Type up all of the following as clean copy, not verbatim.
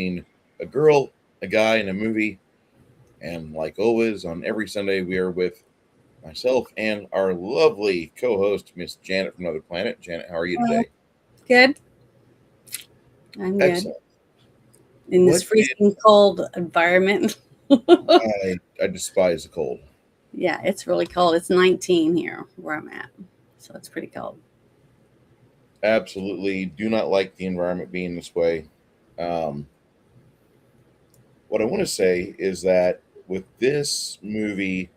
a girl, a guy, and a movie. And like always, on every Sunday, we are with myself and our lovely co host, Miss Janet from Another Planet. Janet, how are you Hello. today? Good. I'm good. Excellent. In this What did freezing cold environment. I despise the cold? Yeah, it's really cold. It's 19 here where I'm at. So it's pretty cold. Absolutely do not like the environment being this way. Um, what I want to say is that with this movie,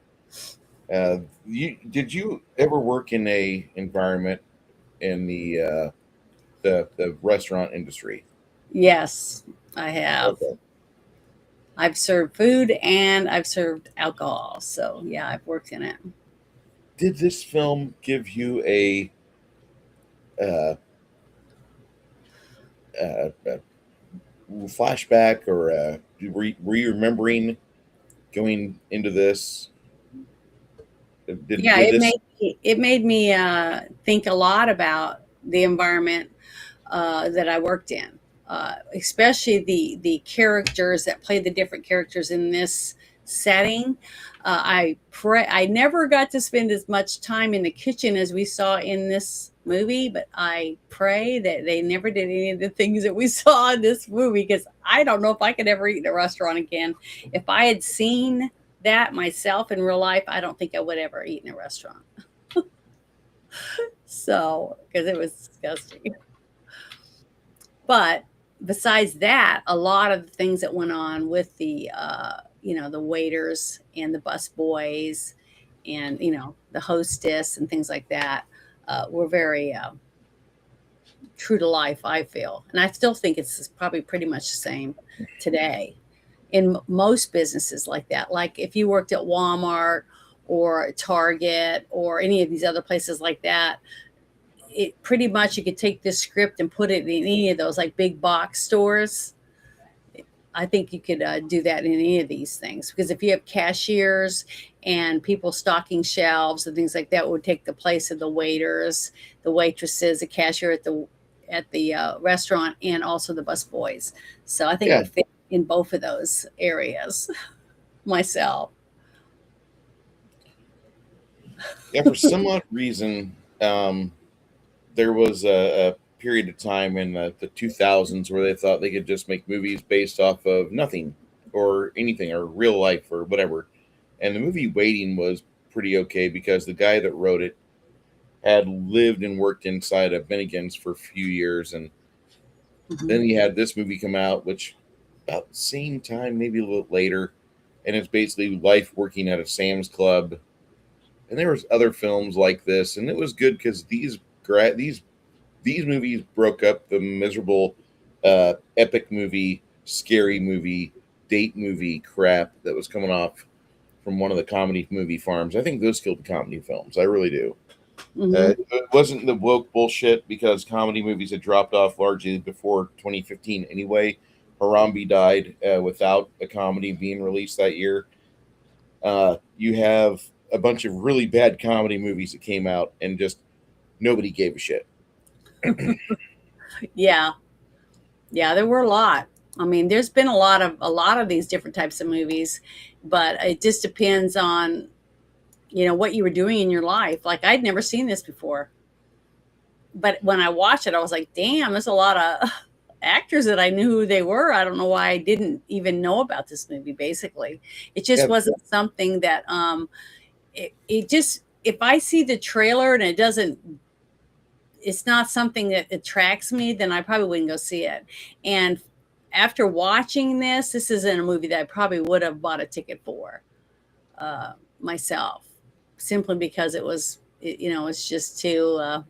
did you ever work in a environment in the restaurant industry? Yes, I have. Okay. I've served food and I've served alcohol. So yeah, I've worked in it. Did this film give you a uh, flashback, or were you remembering going into this? Did Yeah, did it this? made me think a lot about the environment that I worked in, especially the characters that played the different characters in this setting. I never got to spend as much time in the kitchen as we saw in this movie, but I pray that they never did any of the things that we saw in this movie because I don't know if I could ever eat in a restaurant again. If I had seen that myself in real life, I don't think I would ever eat in a restaurant. So, because it was disgusting. But besides that, a lot of the things that went on with the waiters and the bus boys and, the hostess and things like that were very true to life, I feel. And I still think it's probably pretty much the same today in most businesses like that. Like if you worked at Walmart or Target or any of these other places like that, it pretty much you could take this script and put it in any of those like big box stores. I think you could do that in any of these things because if you have cashiers and people stocking shelves and things like that would take the place of the waiters, the waitresses, the cashier at the restaurant, and also the bus boys. So I think it Yeah, would fit in both of those areas myself. yeah. For some odd reason, there was a period of time in the 2000s where they thought they could just make movies based off of nothing or anything or real life or whatever. And the movie Waiting was pretty okay because the guy that wrote it had lived and worked inside of Bennigan's for a few years, and Mhm. then you had this movie come out, which about the same time, maybe a little later, and it's basically life working at a Sam's Club. And there was other films like this, and it was good because these movies broke up the miserable epic movie, scary movie, date movie crap that was coming off from one of the comedy movie farms. I think those killed the comedy films. I really do. Mhm. It wasn't the woke bullshit because comedy movies had dropped off largely before 2015 anyway. Harambe died without a comedy being released that year. You have a bunch of really bad comedy movies that came out and just nobody gave a shit. Yeah. Yeah, there were a lot. I mean, there's been a lot of these different types of movies, but it just depends on, what you were doing in your life. Like I'd never seen this before. But when I watched it, I was like, damn, there's a lot of actors that I knew who they were. I don't know why I didn't even know about this movie, basically. It just Yeah, wasn't something that it just if I see the trailer and it's not something that attracts me, then I probably wouldn't go see it. And after watching this isn't a movie that I probably would have bought a ticket for uh, myself, simply because it's just too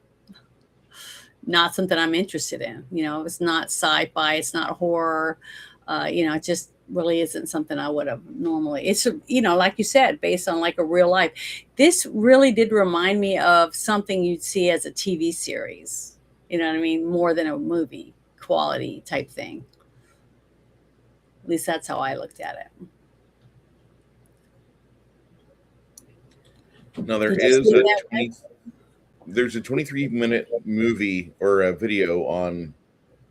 not something I'm interested in. It's not sci-fi, it's not horror. It just really isn't something I would have normally. It's like you said, based on like a real life. This really did remind me of something you'd see as a TV series. You know what I mean? More than a movie quality type thing. At least that's how I looked at it. no, there Did you is see a that? 20. There's a 23-minute movie or a video on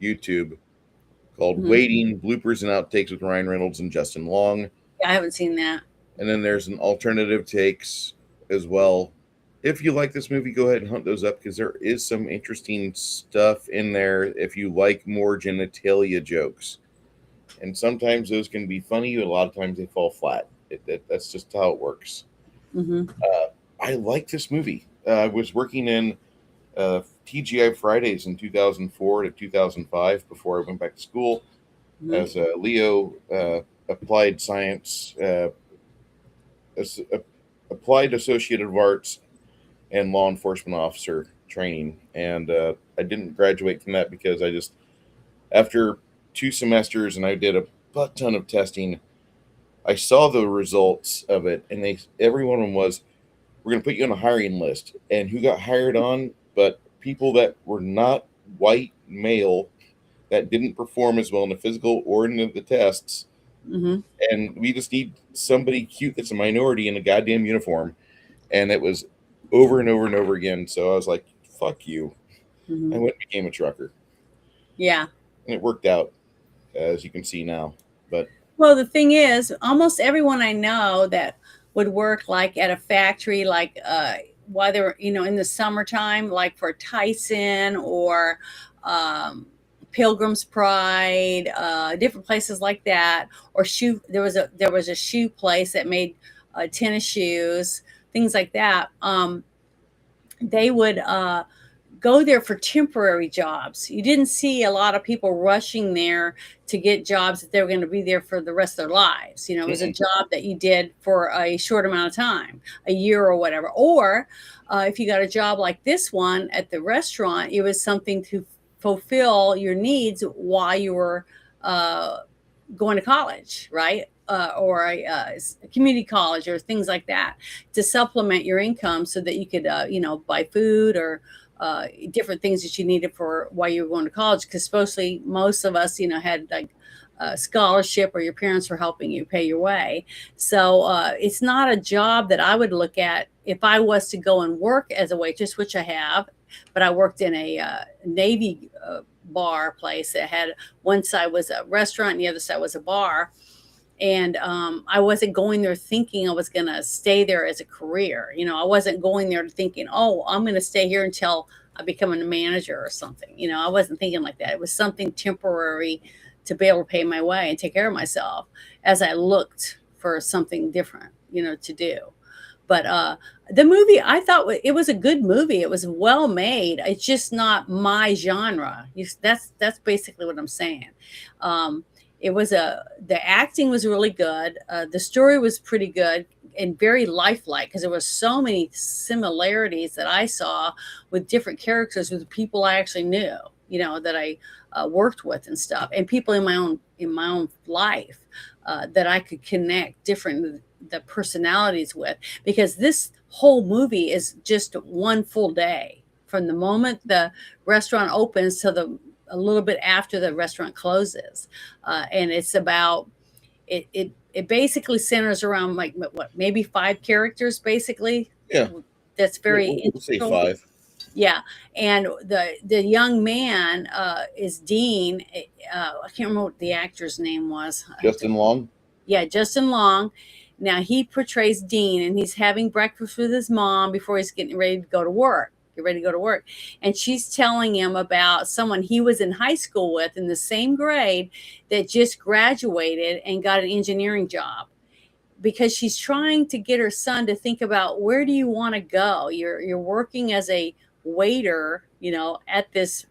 YouTube called Mhm. Waiting, Bloopers and Outtakes with Ryan Reynolds and Justin Long. Yeah, I haven't seen that. And then there's an alternative takes as well. If you like this movie, go ahead and hunt those up because there is some interesting stuff in there if you like more genitalia jokes. And sometimes those can be funny, but a lot of times they fall flat. That's just how it works. Hmm. I like this movie. I was working in TGI Fridays in 2004 to 2005 before I went back to school Hmm. as a Leo applied science, as, applied associate of arts and law enforcement officer training. And I didn't graduate from that because I just, after 2 semesters and I did a butt ton of testing, I saw the results of it. And every one of them was, we're going to put you on a hiring list. And who got hired on? But people that were not white male that didn't perform as well in the physical or in the tests. Hmm. And we just need somebody cute that's a minority in a goddamn uniform. And it was over and over and over again. So I was like, fuck you. I Hmm. went and became a trucker. Yeah. And it worked out, as you can see now. But Well, the thing is, almost everyone I know that would work like at a factory, like while they're, in the summertime, like for Tyson or um, Pilgrim's Pride, different places like that, or shoe. There was a shoe place that made tennis shoes, things like that. They would go there for temporary jobs. You didn't see a lot of people rushing there to get jobs that they were going to be there for the rest of their lives. It was a mm-mm. job that you did for a short amount of time, a year or whatever. Or if you got a job like this one at the restaurant, it was something to fulfill your needs while you were going to college, right? Or a community college or things like that to supplement your income so that you could, buy food or different things that you needed for while you were going to college. Because mostly most of us, had like a scholarship or your parents were helping you pay your way. So it's not a job that I would look at if I was to go and work as a waitress, which I have, but I worked in a Navy bar place that had one side was a restaurant and the other side was a bar. And I wasn't going there thinking I was going to stay there as a career. I wasn't going there thinking, oh, I'm going to stay here until I become a manager or something. I wasn't thinking like that. It was something temporary to be able to pay my way and take care of myself as I looked for something different, to do. But the movie, I thought it was a good movie. It was well made. It's just not my genre. That's basically what I'm saying. Um, the acting was really good. The story was pretty good and very lifelike because there were so many similarities that I saw with different characters with people I actually knew, that I worked with and stuff, and people in my own life that I could connect different the personalities with, because this whole movie is just one full day from the moment the restaurant opens to the a little bit after the restaurant closes, and it's about it basically centers around like what maybe five characters basically. Yeah, That's very we'll say integral. 5. Yeah, and the young man is Dean. I can't remember what the actor's name was. I have to. Justin Long. Yeah, Justin Long. Now he portrays Dean, and he's having breakfast with his mom before he's getting ready to go to work. Get ready to go to work, and she's telling him about someone he was in high school with in the same grade that just graduated and got an engineering job, because she's trying to get her son to think about, where do you want to go? You're working as a waiter, at this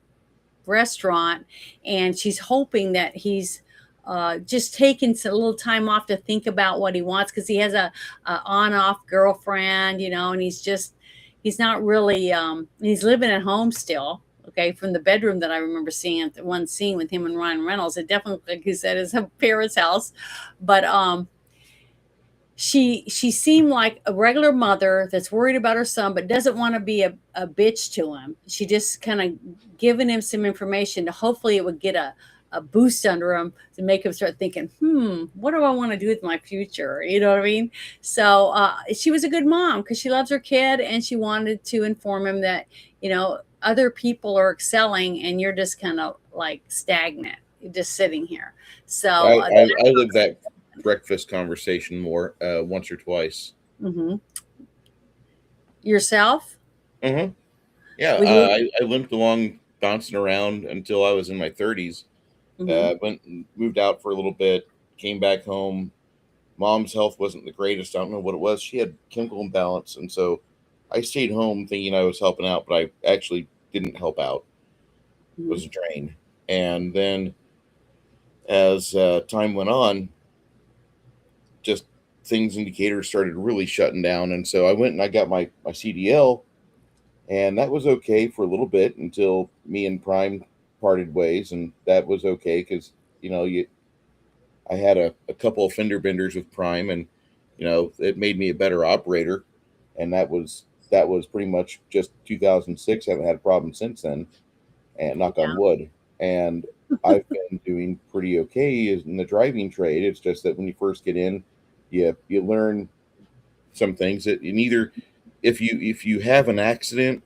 restaurant, and she's hoping that he's just taking a little time off to think about what he wants, because he has a on-off girlfriend, and he's not really he's living at home still. Okay, from the bedroom that I remember seeing at the one scene with him and Ryan Reynolds, it definitely, like you said, is a parents' house, but she seemed like a regular mother that's worried about her son but doesn't want to be a bitch to him. She just kind of giving him some information to hopefully it would get a boost under him to make him start thinking, what do I want to do with my future? You know what I mean? So she was a good mom because she loves her kid, and she wanted to inform him that, other people are excelling and you're just kind of like stagnant. just sitting here. So I live that breakfast conversation more once or twice. hmm yourself, Uh-huh. Yeah, we live. I limped along, bouncing around until I was in my 30s. hmm Went and moved out for a little bit, came back home. Mom's health wasn't the greatest. I don't know what it was. She had chemical imbalance, and so I stayed home thinking I was helping out, but I actually didn't help out. It hmm was a drain. And then as time went on, just things indicators started really shutting down, and so I went and I got my CDL, and that was okay for a little bit until me and Prime parted ways, and that was okay because you I had a couple of fender benders with Prime, and it made me a better operator, and that was pretty much just 2006. I haven't had a problem since then, and knock on wood. And I've been doing pretty okay in the driving trade. It's just that when you first get in, you learn some things that you neither if you have an accident.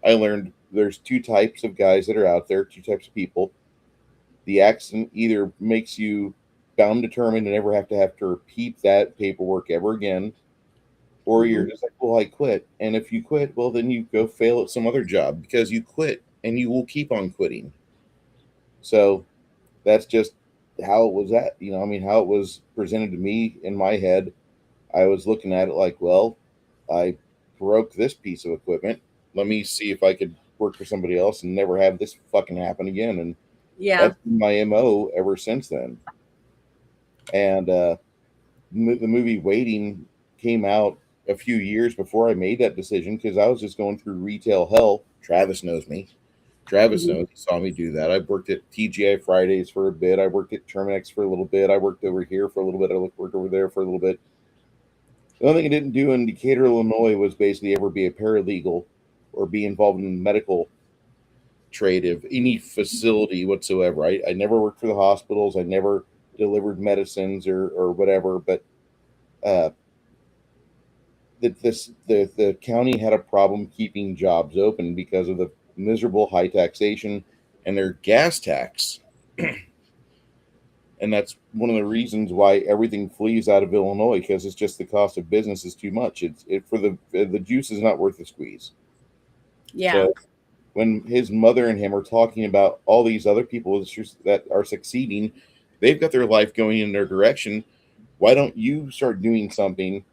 I learned there's two types of guys that are out there, two types of people. The accident either makes you bound determined to never have to repeat that paperwork ever again, or hmm you're just like, well, I quit. And if you quit, well, then you go fail at some other job because you quit and you will keep on quitting. So that's just how it was I mean, how it was presented to me in my head. I was looking at it like, well, I broke this piece of equipment. Let me see if I could work for somebody else and never have this fucking happen again. And yeah, that's been my MO ever since then. And the movie Waiting came out a few years before I made that decision because I was just going through retail hell. Travis knows me. Travis hmm knows. He saw me do that. I worked at TGI Fridays for a bit. I worked at Terminex for a little bit. I worked over here for a little bit. I worked over there for a little bit. The only thing I didn't do in Decatur, Illinois was basically ever be a paralegal or be involved in medical trade of any facility whatsoever. I never worked for the hospitals. I never delivered medicines or whatever. But uh, the county had a problem keeping jobs open because of the miserable high taxation and their gas tax. And that's one of the reasons why everything flees out of Illinois because it's just the cost of business is too much. It for the juice is not worth the squeeze. yeah, So when his mother and him are talking about all these other people that are succeeding, they've got their life going in their direction. Why don't you start doing something?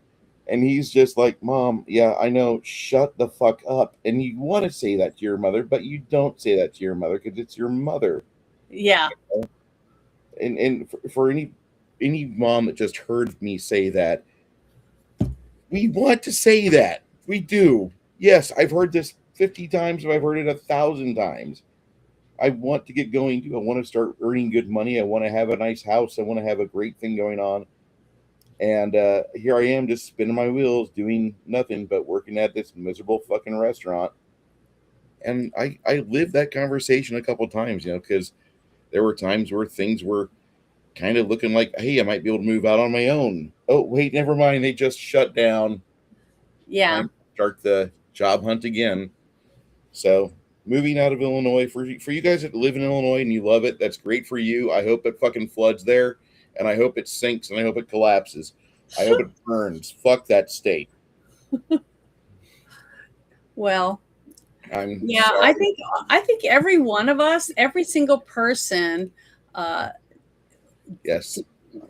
And he's just like, Mom, yeah, I know, shut the fuck up. And you want to say that to your mother, but you don't say that to your mother because it's your mother. yeah, And for any mom that just heard me say that, we want to say that. We do. Yes, I've heard this 50 times, but I've heard it 1,000 times. I want to get going too. I want to start earning good money. I want to have a nice house. I want to have a great thing going on. And here I am just spinning my wheels, doing nothing but working at this miserable fucking restaurant. And I lived that conversation a couple of times, because there were times where things were kind of looking like, hey, I might be able to move out on my own. Oh, wait, never mind. They just shut down. yeah. Time to start the job hunt again. So moving out of Illinois for you guys that live in Illinois and you love it, that's great for you. I hope it fucking floods there, and I hope it sinks, and I hope it collapses. I hope it burns. Fuck that state. Well, I'm yeah, sorry. I think every one of us, every single person, uh, Yes,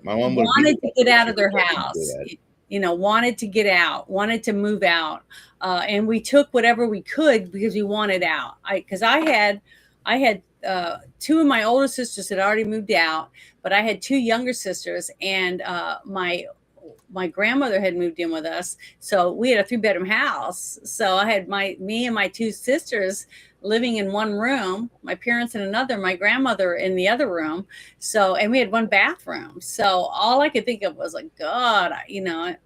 my mom would have beat me wanted to up get if out she of their heard me say house. that. Wanted to get out, wanted to move out, and we took whatever we could because we wanted out. I had two of my older sisters had already moved out, but I had two younger sisters, and my grandmother had moved in with us, so we had a 3-bedroom house. So I had me and my two sisters living in one room, my parents in another, my grandmother in the other room. So, and we had one bathroom. So all I could think of was like, God, I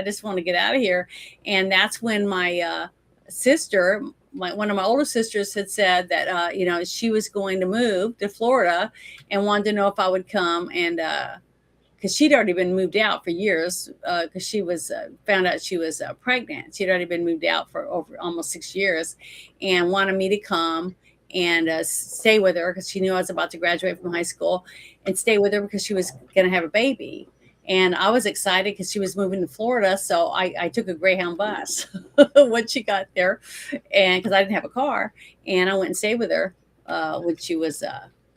just want to get out of here. And that's when my sister, one of my older sisters, had said that she was going to move to Florida and wanted to know if I would come, and because she'd already been moved out for years, because she was found out she was pregnant. She'd already been moved out for over almost 6 years, and wanted me to come and stay with her because she knew I was about to graduate from high school, and stay with her because she was going to have a baby. And I was excited because she was moving to Florida, so I took a Greyhound bus when she got there, and because I didn't have a car, and I went and stayed with her when she was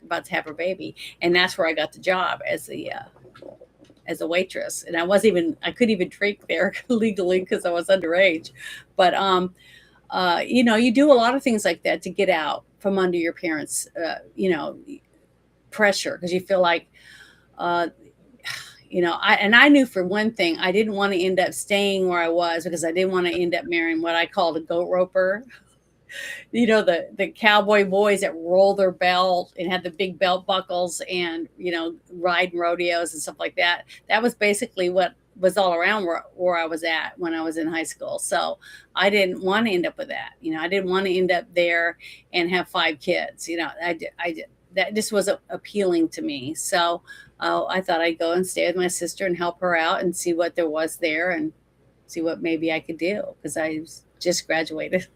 about to have her baby, and that's where I got the job as a waitress. And I couldn't even drink there legally because I was underage. But you do a lot of things like that to get out from under your parents, pressure, because you feel like, uh, I knew for one thing, I didn't want to end up staying where I was because I didn't want to end up marrying what I called a goat roper. The cowboy boys that roll their belt and have the big belt buckles and ride rodeos and stuff like that. That was basically what was all around where I was at when I was in high school. So I didn't want to end up with that. I didn't want to end up there and have 5 kids. That just wasn't appealing to me. So I thought I'd go and stay with my sister and help her out and see what there was there and see what maybe I could do because I just graduated.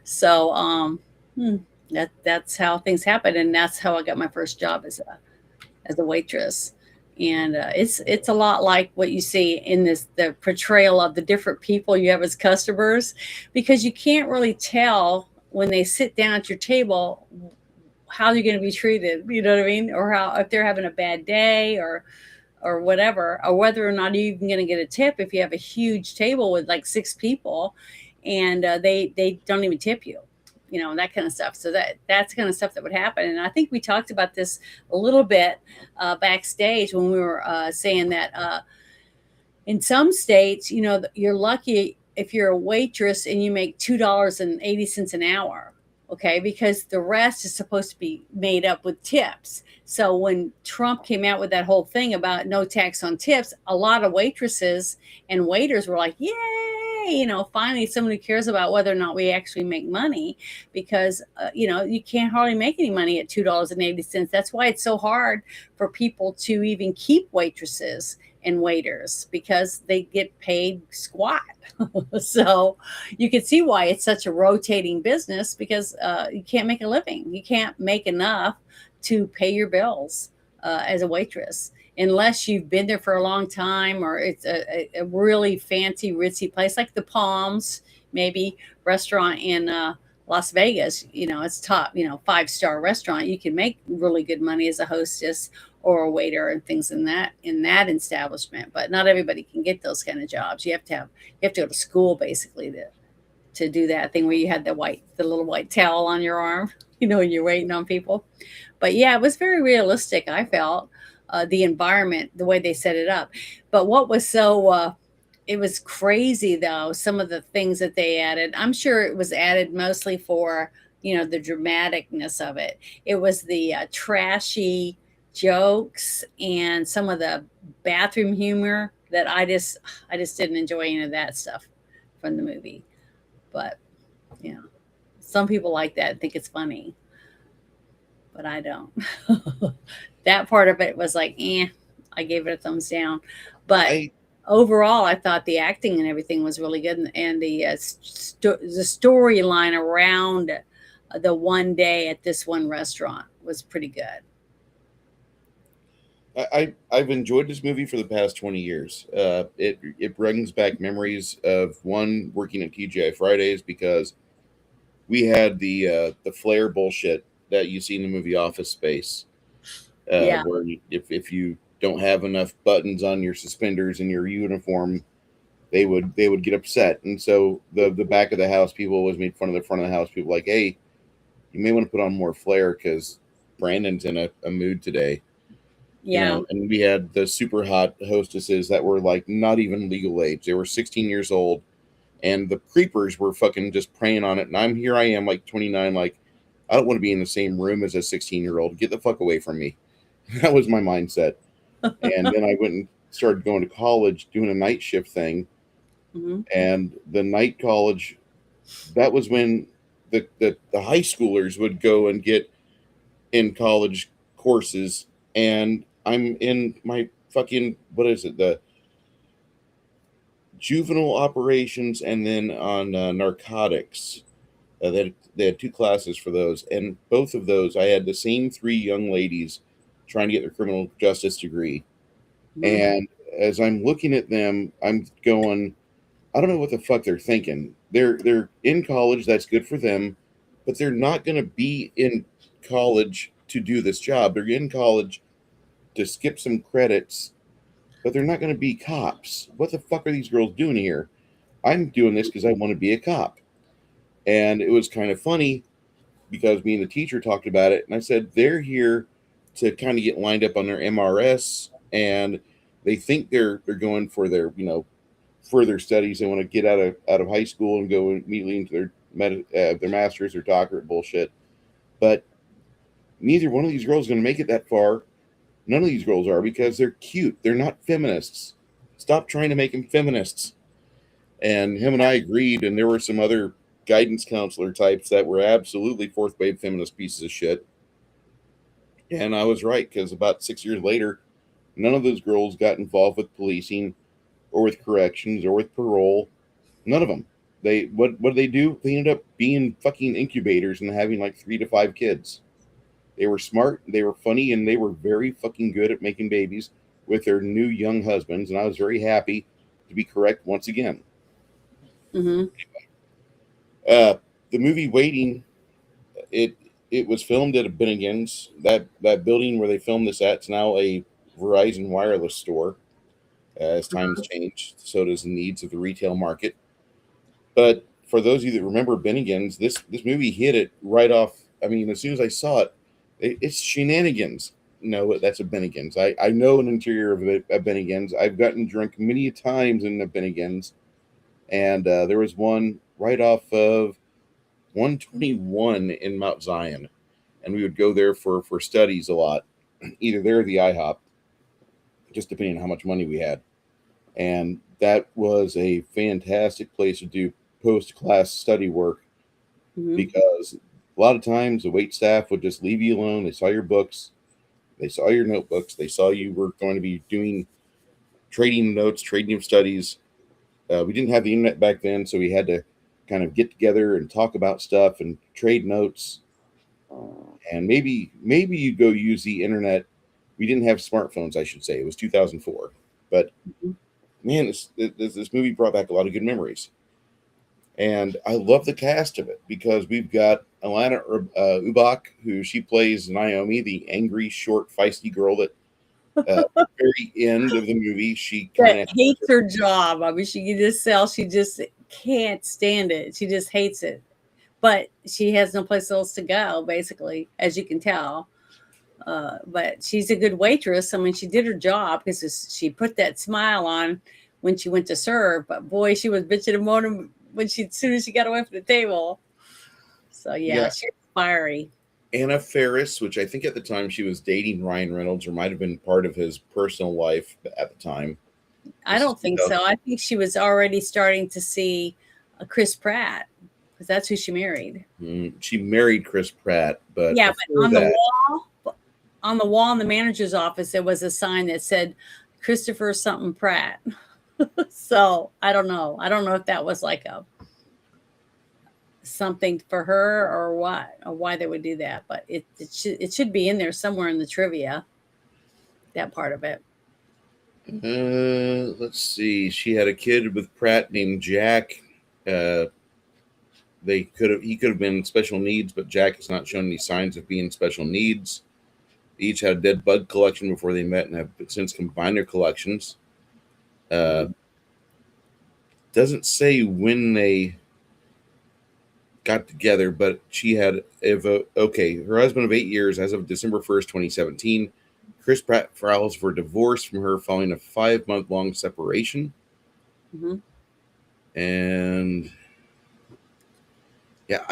So that's how things happen, and that's how I got my first job as a waitress. And it's a lot like what you see in the portrayal of the different people you have as customers, because you can't really tell when they sit down at your table how you're going to be treated. You know what I mean? Or how if they're having a bad day or whatever, or whether or not you're even going to get a tip if you have a huge table with like 6 people and they don't even tip you, that kind of stuff. So that's the kind of stuff that would happen. And I think we talked about this a little bit backstage when we were saying that in some states, you're lucky if you're a waitress and you make $2.80 an hour. Okay, because the rest is supposed to be made up with tips. So when Trump came out with that whole thing about no tax on tips, a lot of waitresses and waiters were like, yay, finally somebody cares about whether or not we actually make money, because, you can't hardly make any money at $2.80. That's why it's so hard for people to even keep waitresses and waiters, because they get paid squat. So you can see why it's such a rotating business, because you can't make a living. You can't make enough to pay your bills as a waitress unless you've been there for a long time, or it's a really fancy, ritzy place like the Palms, maybe restaurant in Las Vegas. It's top, 5-star restaurant. You can make really good money as a hostess or a waiter and things in that establishment. But not everybody can get those kind of jobs. You have to go to school basically to do that thing where you had the little white towel on your arm, when you're waiting on people. But yeah, it was very realistic. I felt the environment, the way they set it up. But what was so it was crazy though, some of the things that they added. I'm sure it was added mostly for the dramaticness of it. It was the trashy jokes and some of the bathroom humor that I just didn't enjoy any of that stuff from the movie. But some people like that and think it's funny, but I don't. That part of it was like, I gave it a thumbs down. But I overall, I thought the acting and everything was really good, and the storyline around the one day at this one restaurant was pretty good. I've enjoyed this movie for the past 20 years. It brings back memories of one working at TGI Fridays, because we had the flare bullshit that you see in the movie Office Space, Yeah. where if you don't have enough buttons on your suspenders in your uniform, they would get upset. And so the back of the house people always made fun of the front of the house people, like, hey, you may want to put on more flair because Brandon's in a mood today. Yeah. And we had the super hot hostesses that were like not even legal age. They were 16 years old, and the creepers were fucking just preying on it. And I am like 29, like, I don't want to be in the same room as a 16-year-old. Get the fuck away from me. That was my mindset. And then I went and started going to college, doing a night shift thing. Hmm. And the night college, that was when the high schoolers would go and get in college courses, and I'm in my fucking, what is it, the juvenile operations, and then on narcotics. They had two classes for those, and both of those I had the same three young ladies trying to get their criminal justice degree. Mhm. And as I'm looking at them, I'm going, I don't know what the fuck they're thinking. They're in college, that's good for them, but they're not going to be in college to do this job. They're in college to skip some credits, but they're not going to be cops. What the fuck are these girls doing here? I'm doing this because I want to be a cop. And it was kind of funny because me and the teacher talked about it, and I said they're here to kind of get lined up on their MRS, and they think they're going for their further studies. They want to get out of high school and go immediately into their masters or doctorate bullshit. But neither one of these girls is going to make it that far. None of these girls are, because they're cute. They're not feminists. Stop trying to make them feminists. And him and I agreed, and there were some other guidance counselor types that were absolutely fourth wave feminist pieces of shit. And I was right, because about 6 years later, none of those girls got involved with policing or with corrections or with parole. None of them. What did they do? They ended up being fucking incubators and having like 3 to 5 kids. They were smart, they were funny, and they were very fucking good at making babies with their new young husbands. And I was very happy to be correct once again. Mhm. The movie Waiting, it was filmed at a Bennigan's. That building where they filmed this at is now a Verizon wireless store. As times change, so does the needs of the retail market. But for those of you that remember Bennigan's, this movie hit it right off. I mean, as soon as I saw it's Shenaniganz. No, that's a Bennigan's. I know an interior of a Bennigan's. I've gotten drunk many times in the Bennigan's, and there was one right off of 121 in Mount Zion, and we would go there for studies a lot, either there or the IHOP, just depending on how much money we had. And that was a fantastic place to do post-class study work, Mhm. because a lot of times the wait staff would just leave you alone. They saw your books, they saw your notebooks, they saw you were going to be doing trading notes, trading of studies. We didn't have the internet back then, so we had to kind of get together and talk about stuff and trade notes. And maybe you go use the internet. We didn't have smartphones, I should say. It was 2004, but Mhm. man, this movie brought back a lot of good memories. And I love the cast of it, because we've got Alana Ubach, who she plays Naomi, the angry, short, feisty girl that at the very end of the movie, she kind That of, hates her job. I mean, she can just tell she just can't stand it. She just hates it. But she has no place else to go, basically, as you can tell. But she's a good waitress. I mean, she did her job because she put that smile on when she went to serve. But boy, she was bitching and moaning when as soon as she got away from the table. So yeah, yeah, she's fiery. Anna Faris, which I think at the time she was dating Ryan Reynolds, or might have been part of his personal life at the time. I This is don't think so. I think she was already starting to see Chris Pratt because that's who she married. she married Chris Pratt, but Yeah, but before that, on the wall in the manager's office, there was a sign that said Christopher something Pratt. So I don't know. I don't know if that was like a something for her or what, or why they would do that. But it should be in there somewhere in the trivia. That part of it. let's see, she had a kid with Pratt named Jack. Uh, he could have been special needs, but Jack has not shown any signs of being special needs. They each had a dead bug collection before they met, and have since combined their collections. Uh, doesn't say when they got together, but she had her husband of 8 years as of December 1st, 2017. Chris Pratt files for divorce from her following a 5-month long separation. Mm-hmm. And yeah,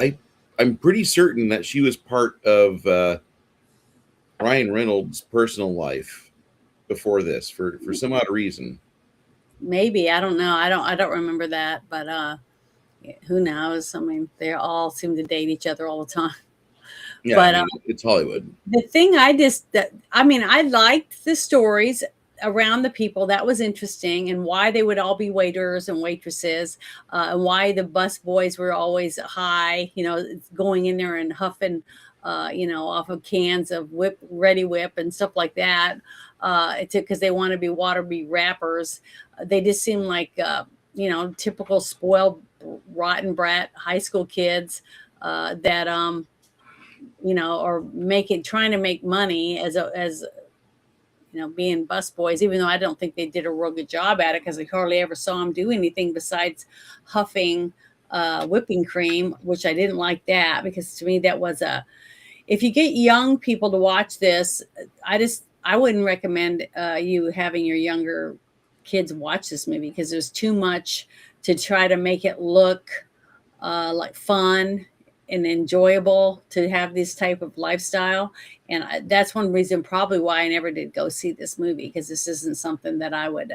I'm pretty certain that she was part of Ryan Reynolds' personal life before this, for some odd reason. Maybe I don't know. I don't remember that, but who knows? I mean, they all seem to date each other all the time. Yeah, I But mean, it's Hollywood. the thing I mean, I liked the stories. around the people. That was interesting, and why they would all be waiters and waitresses, and why the bus boys were always high, going in there and huffing, off of cans of ready whip and stuff like that, because they want to be Waterby rappers. They just seem like, typical spoiled, rotten brat high school kids, that, are trying to make money as being busboys, even though I don't think they did a real good job at it, because I hardly ever saw them do anything besides huffing whipping cream, which I didn't like that, because to me that was if you get young people to watch this, I wouldn't recommend you having your younger kids watch this movie, because there's too much to try to make it look like fun and enjoyable to have this type of lifestyle. And that's one reason probably why I never did go see this movie, because this isn't something that I would,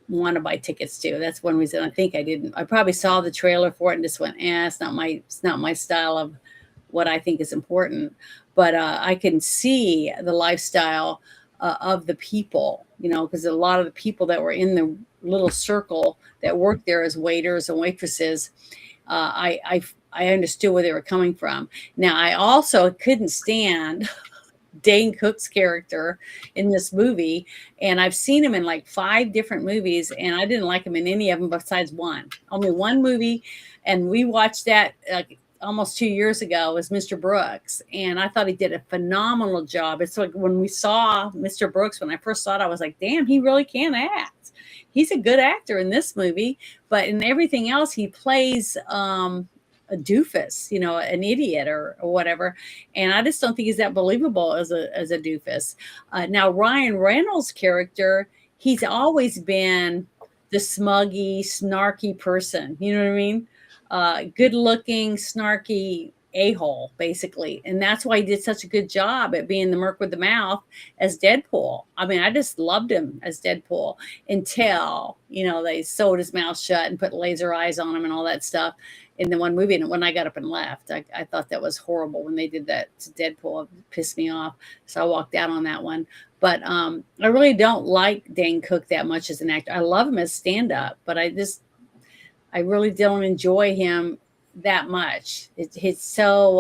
want to buy tickets to. That's one reason I think I didn't. I probably saw the trailer for it and just went, it's not my style of what I think is important. But I can see the lifestyle of the people, because a lot of the people that were in the little circle that worked there as waiters and waitresses, I understood where they were coming from. Now, I also couldn't stand Dane Cook's character in this movie, and I've seen him in like 5 different movies, and I didn't like him in any of them besides one. Only one movie, and we watched that almost 2 years ago, was Mr. Brooks, and I thought he did a phenomenal job. It's like when we saw Mr. Brooks, when I first saw it, I was like, damn, he really can act. He's a good actor in this movie, but in everything else, he plays a doofus, an idiot or whatever. And I just don't think he's that believable as a doofus. Now, Ryan Reynolds' character, he's always been the smuggy, snarky person. You know what I mean? Good looking, snarky a-hole, basically. And that's why he did such a good job at being the Merc with the Mouth as Deadpool. I mean, I just loved him as Deadpool until, they sewed his mouth shut and put laser eyes on him and all that stuff in the one movie. And when I got up and left, I thought that was horrible when they did that to Deadpool. It pissed me off. So I walked out on that one. But I really don't like Dane Cook that much as an actor. I love him as stand-up, but I really don't enjoy him that much. It's so,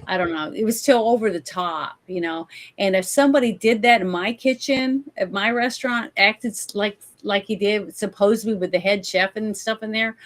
I don't know. It was still over the top, And if somebody did that in my kitchen, at my restaurant, acted like he did, supposedly with the head chef and stuff in there,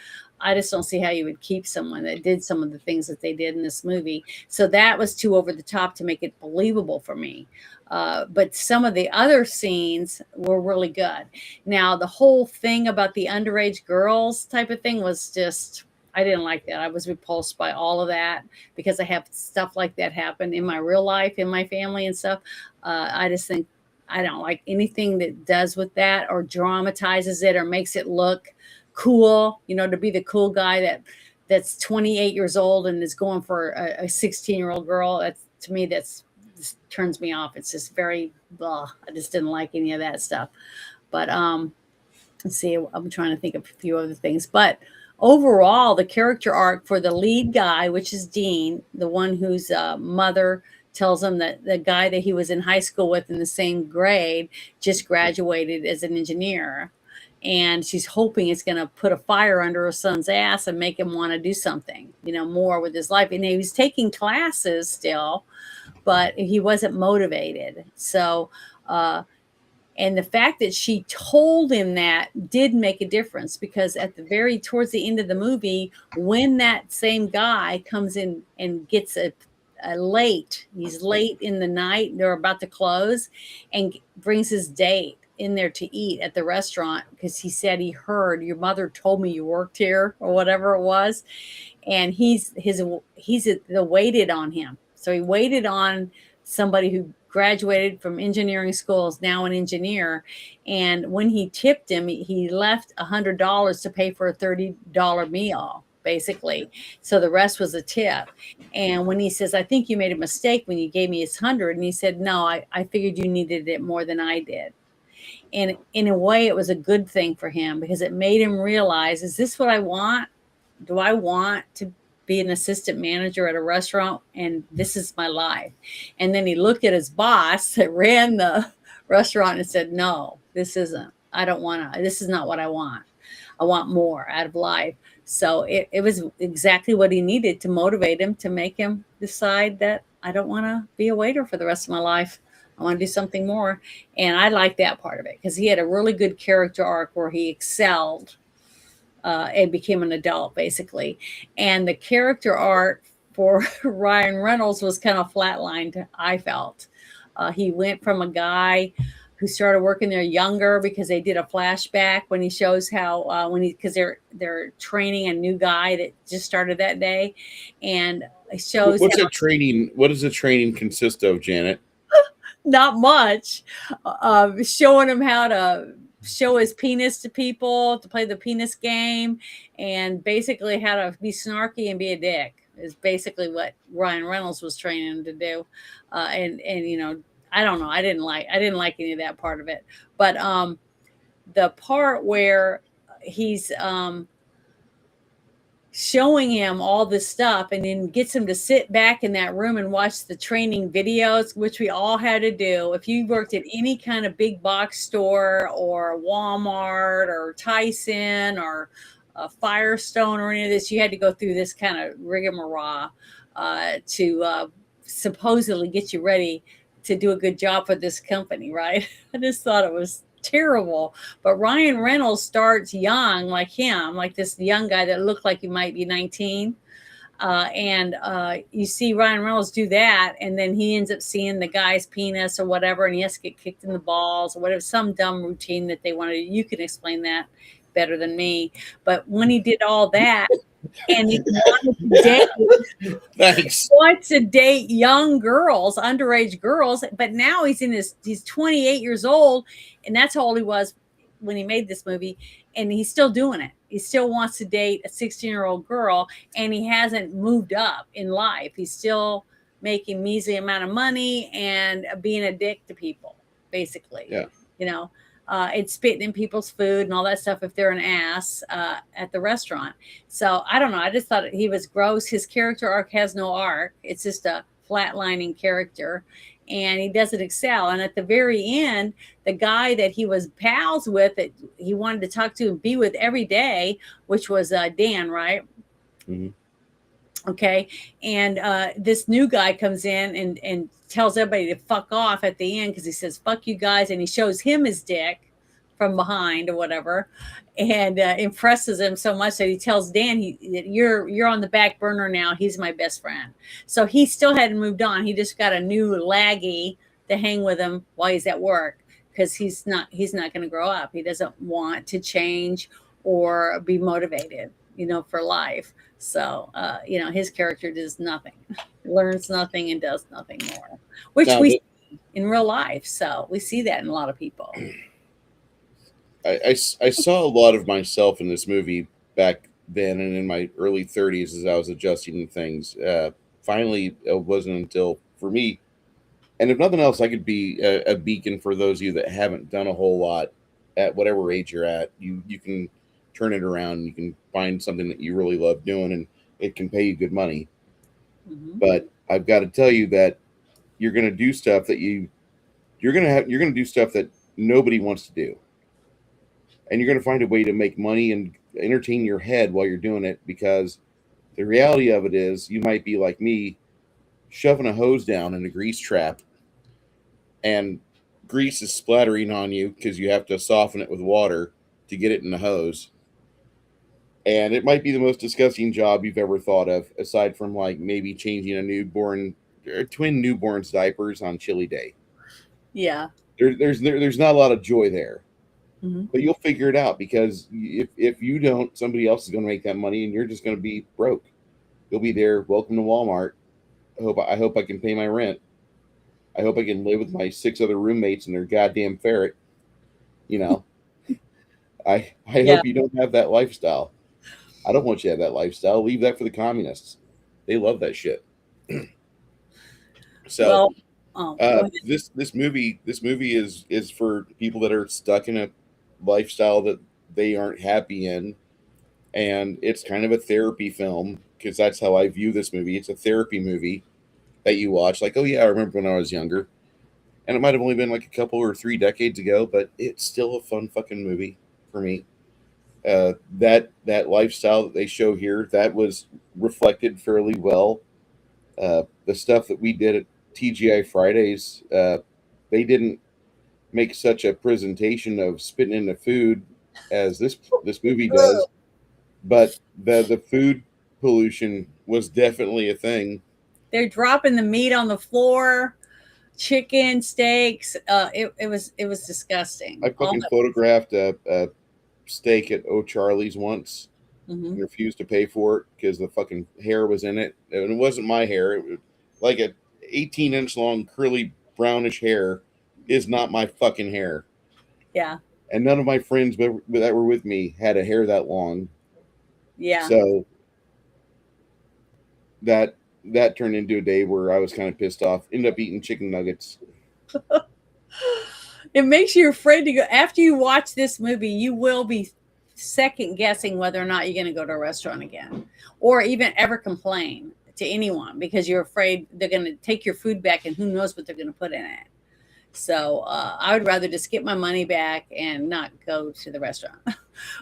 I just don't see how you would keep someone that did some of the things that they did in this movie. So that was too over the top to make it believable for me. But some of the other scenes were really good. Now, the whole thing about the underage girls type of thing was just, I didn't like that. I was repulsed by all of that, because I have stuff like that happen in my real life, in my family and stuff. I just think I don't like anything that does with that or dramatizes it or makes it look cool, to be the cool guy that's 28 years old and is going for a 16-year-old girl. That's, to me, just turns me off. It's just very blah. I just didn't like any of that stuff. But let's see, I'm trying to think of a few other things. But overall, the character arc for the lead guy, which is Dean, the one whose mother tells him that the guy that he was in high school with in the same grade just graduated as an engineer. And she's hoping it's going to put a fire under her son's ass and make him want to do something, more with his life. And he was taking classes still, but he wasn't motivated. So, and the fact that she told him that did make a difference, because towards the end of the movie, when that same guy comes in and gets he's late in the night, they're about to close, and brings his date in there to eat at the restaurant, because he said he heard your mother told me you worked here or whatever it was. And he's waited on him. So he waited on somebody who graduated from engineering school, is now an engineer. And when he tipped him, he left $100 to pay for a $30 meal, basically. So the rest was a tip. And when he says, I think you made a mistake when you gave me his 100. And he said, no, I figured you needed it more than I did. And in a way, it was a good thing for him, because it made him realize, is this what I want? Do I want to be an assistant manager at a restaurant? And this is my life. And then he looked at his boss that ran restaurant and said, no, this isn't. I don't want to. This is not what I want. I want more out of life. So it was exactly what he needed to motivate him, to make him decide that I don't want to be a waiter for the rest of my life. I want to do something more. And I like that part of it because he had a really good character arc where he excelled and became an adult, basically. And the character arc for Ryan Reynolds was kind of flatlined, I felt. He went from a guy who started working there younger because they did a flashback when he shows how when he because they're training a new guy that just started that day, and it shows What's how, that training? What does the training consist of, Janet? not much, showing him how to show his penis to people, to play the penis game, and basically how to be snarky and be a dick is basically what Ryan Reynolds was training him to do. And you know, I don't know, I didn't like any of that part of it, but the part where he's showing him all this stuff and then gets him to sit back in that room and watch the training videos, which we all had to do. If you worked at any kind of big box store or Walmart or Tyson or Firestone or any of this, you had to go through this kind of rigmarole to supposedly get you ready to do a good job for this company, right? I just thought it was terrible. But Ryan Reynolds starts young, like him, like this young guy that looked like he might be 19. And you see Ryan Reynolds do that, and then he ends up seeing the guy's penis or whatever, and he has to get kicked in the balls or whatever, some dumb routine that they wanted. You can explain that better than me. But when he did all that, and he wanted to date, Thanks. wants to date young girls, underage girls, but now he's 28 years old, and that's how old he was when he made this movie, and he's still doing it. He still wants to date a 16-year-old girl, and he hasn't moved up in life. He's still making measly amount of money and being a dick to people, basically. Yeah. You know, and spitting in people's food and all that stuff if they're an ass at the restaurant. So I don't know. I just thought he was gross. His character arc has no arc. It's just a flatlining character, and he doesn't excel. And at the very end, the guy that he was pals with, that he wanted to talk to and be with every day, which was Dan, right? Mm-hmm. Okay. And this new guy comes in and tells everybody to fuck off at the end because he says, fuck you guys. And he shows him his dick from behind or whatever, and impresses him so much that he tells Dan, that you're on the back burner now. He's my best friend. So he still hadn't moved on. He just got a new laggy to hang with him while he's at work because he's not going to grow up. He doesn't want to change or be motivated, for life. So, his character does nothing, learns nothing, and does nothing more, which we see in real life. So we see that in a lot of people. I saw a lot of myself in this movie back then and in my early 30s as I was adjusting things. Finally, it wasn't until, for me, and if nothing else, I could be a beacon for those of you that haven't done a whole lot at whatever age you're at. You can turn it around. You can find something that you really love doing, and it can pay you good money. Mm-hmm. But I've got to tell you that you're going to do stuff that you're going to do stuff that nobody wants to do. And you're going to find a way to make money and entertain your head while you're doing it, because the reality of it is you might be like me, shoving a hose down in a grease trap, and grease is splattering on you because you have to soften it with water to get it in the hose. And it might be the most disgusting job you've ever thought of, aside from like maybe changing a twin newborn's diapers on chilly day. Yeah. There's not a lot of joy there. Mm-hmm. But you'll figure it out, because if you don't, somebody else is going to make that money, and you're just going to be broke. You'll be there. Welcome to Walmart. I hope I can pay my rent. I hope I can live with my 6 other roommates and their goddamn ferret. I hope you don't have that lifestyle. I don't want you to have that lifestyle. Leave that for the communists. They love that shit. So this movie is for people that are stuck in a lifestyle that they aren't happy in, and it's kind of a therapy film, because that's how I view this movie. It's a therapy movie that you watch like, oh yeah, I remember when I was younger. And it might have only been like a couple or 3 decades ago, but it's still a fun fucking movie for me. That lifestyle that they show here, that was reflected fairly well. The stuff that we did at TGI Fridays, they didn't make such a presentation of spitting in the food as this movie does, but the food pollution was definitely a thing. They're dropping the meat on the floor, chicken, steaks. It was disgusting. I All fucking that. photographed a steak at O'Charlie's once Hmm. and refused to pay for it because the fucking hair was in it, and it wasn't my hair. It was like a 18-inch long curly brownish hair is not my fucking hair. Yeah, And none of my friends that were with me had a hair that long. yeah. So that that turned into a day where I was kind of pissed off. Ended up eating chicken nuggets. It makes you afraid to go. After you watch this movie, you will be second guessing whether or not you're going to go to a restaurant again, or even ever complain to anyone because you're afraid they're going to take your food back and who knows what they're going to put in it. So I would rather just get my money back and not go to the restaurant.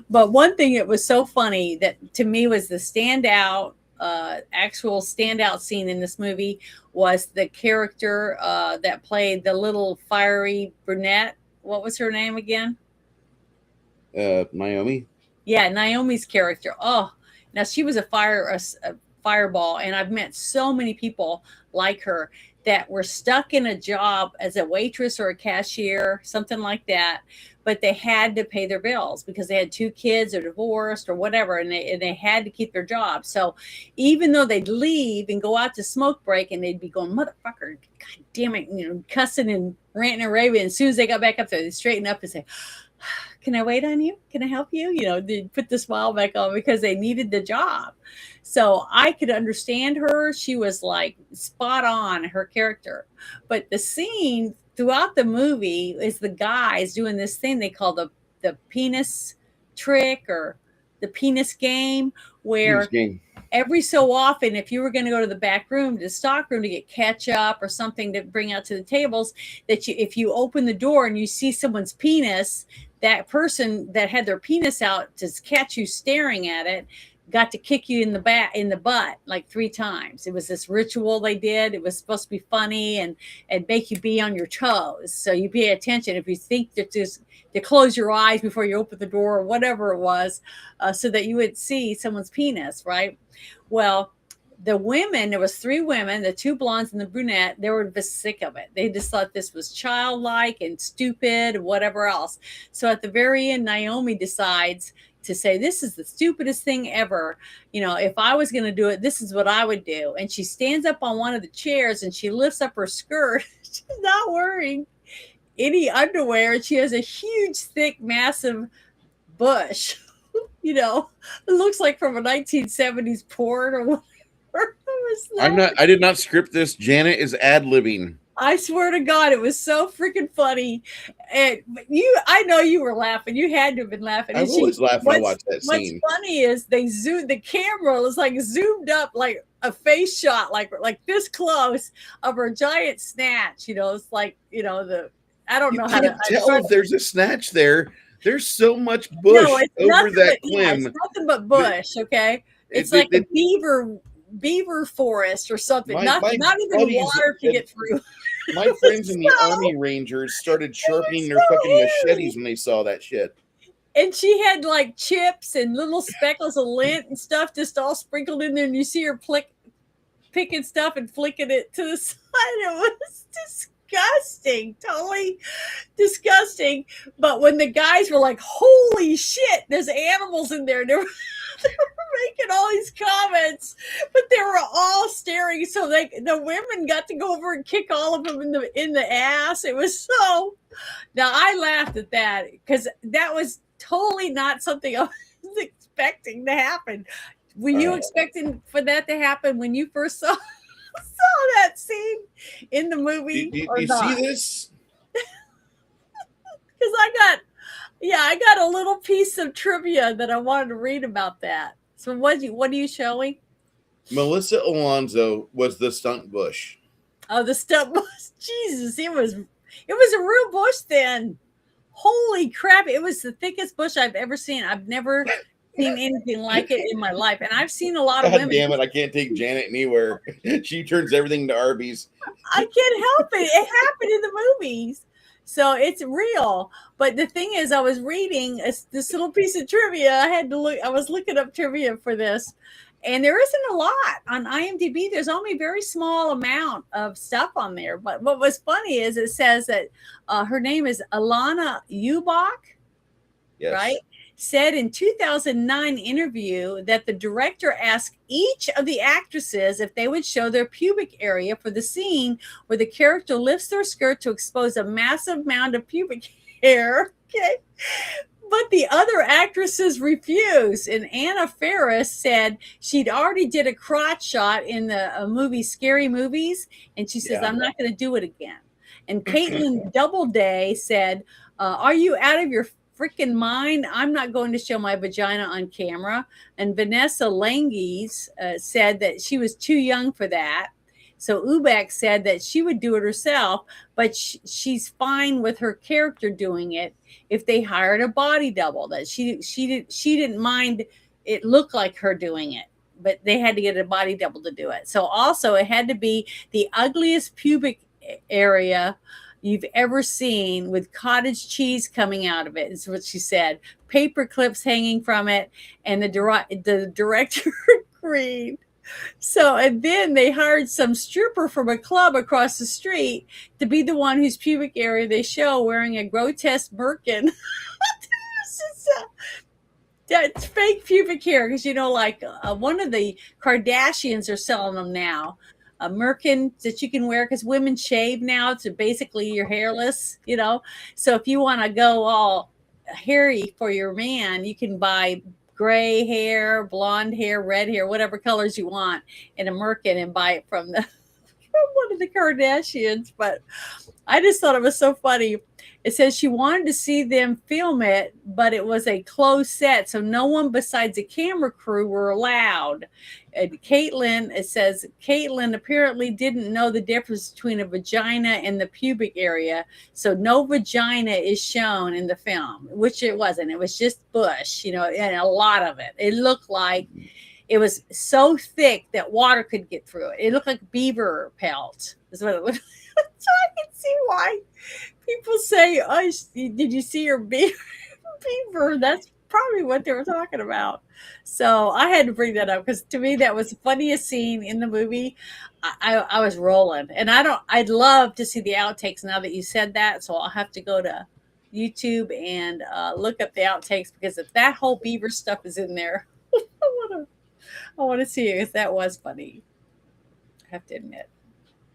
But one thing that was so funny that to me was the standout, actual standout scene in this movie was the character that played the little fiery brunette. What was her name again? Naomi. Yeah, Naomi's character. Oh, now she was a fireball, and I've met so many people like her that were stuck in a job as a waitress or a cashier, something like that, but they had to pay their bills because they had two kids or divorced or whatever, and they had to keep their job. So even though they'd leave and go out to smoke break, and they'd be going, motherfucker, god damn it, cussing and ranting and raving. As soon as they got back up there, they'd straighten up and say, can I wait on you? Can I help you? They put the smile back on because they needed the job. So I could understand her. She was like spot on, her character. But the scene throughout the movie is the guys doing this thing they call the penis trick or the penis game, Penis where game. every so often, if you were going to go to the back room, to the stock room, to get ketchup or something to bring out to the tables, if you open the door and you see someone's penis, that person that had their penis out to catch you staring at it got to kick you in the butt like 3 times. It was this ritual they did. It was supposed to be funny and make you be on your toes. So you pay attention. If you think that just to close your eyes before you open the door or whatever it was, so that you would see someone's penis, right? Well, the women, there was 3 women, the 2 blondes and the brunette, they were just sick of it. They just thought this was childlike and stupid and whatever else. So at the very end, Naomi decides to say, this is the stupidest thing ever. If I was going to do it, this is what I would do. And she stands up on one of the chairs and she lifts up her skirt. She's not wearing any underwear. And she has a huge, thick, massive bush. It looks like from a 1970s porn or whatever. I did not script this. Janet is ad-libbing. I swear to God, it was so freaking funny. And I know you were laughing. You had to have been laughing. I always laugh when I watch that scene. What's funny is the camera was like zoomed up like a face shot, like this close of her giant snatch. It's like, I don't know how to tell if there's a snatch there. The's so much bush over that clim. It's nothing but bush, okay? It's like a beaver forest or something. Not even water to get through. My friends in the Army Rangers started sharpening their fucking machetes when they saw that shit. And she had like chips and little speckles of lint and stuff just all sprinkled in there, and you see her picking stuff and flicking it to the side. It was disgusting, totally disgusting. But when the guys were like, holy shit, there's animals in there, they were making all these comments, but they were all staring. So the women got to go over and kick all of them in the ass. It was so. Now I laughed at that because that was totally not something I was expecting to happen. Were you expecting for that to happen when you first saw that scene in the movie? Do you see this? Because I got a little piece of trivia that I wanted to read about that. So what are you showing? Melissa Alonso was the stunt bush. Oh, the stunt bush. Jesus, It was a real bush then. Holy crap. It was the thickest bush I've ever seen. I've never seen anything like it in my life. And I've seen a lot of God women. damn it! I can't take Janet anywhere. She turns everything to Arby's. I can't help it. It happened in the movies. So it's real. But the thing is, I was reading this little piece of trivia. I was looking up trivia for this. And there isn't a lot on IMDb. There's only a very small amount of stuff on there. But what was funny is it says that her name is Alana Ubach, Yes. right? Said in 2009 interview that the director asked each of the actresses if they would show their pubic area for the scene where the character lifts their skirt to expose a massive mound of pubic hair. Okay. But the other actresses refused. And Anna Faris said she'd already did a crotch shot in the movie Scary Movies. And she says, I'm not going to do it again. And Caitlin Doubleday said, are you out of your freaking mind? I'm not going to show my vagina on camera. And Vanessa Langes said that she was too young for that. So Ubach said that she would do it herself, but she's fine with her character doing it if they hired a body double. That she didn't mind it looked like her doing it, but they had to get a body double to do it. So also it had to be the ugliest pubic area you've ever seen, with cottage cheese coming out of it, is what she said. Paper clips hanging from it, and the director agreed. So, and then they hired some stripper from a club across the street to be the one whose pubic area they show wearing a grotesque merkin. That's fake pubic hair, because like one of the Kardashians are selling them now. A merkin that you can wear, because women shave now to basically you're hairless, So if you want to go all hairy for your man, you can buy gray hair, blonde hair, red hair, whatever colors you want in a merkin and buy it from one of the Kardashians. But I just thought it was so funny. It says she wanted to see them film it, but it was a closed set, so no one besides the camera crew were allowed. And it says Caitlin apparently didn't know the difference between a vagina and the pubic area, so no vagina is shown in the film, which it wasn't. It was just bush, and a lot of it. It looked like it was so thick that water could get through it. It looked like beaver pelt, is what it looked like. So I can see why people say, "Oh, did you see your beaver?" That's probably what they were talking about. So I had to bring that up because to me that was the funniest scene in the movie. I was rolling, and I'd love to see the outtakes now that you said that. So I'll have to go to YouTube and look up the outtakes, because if that whole beaver stuff is in there, I want to see it, because that was funny. I have to admit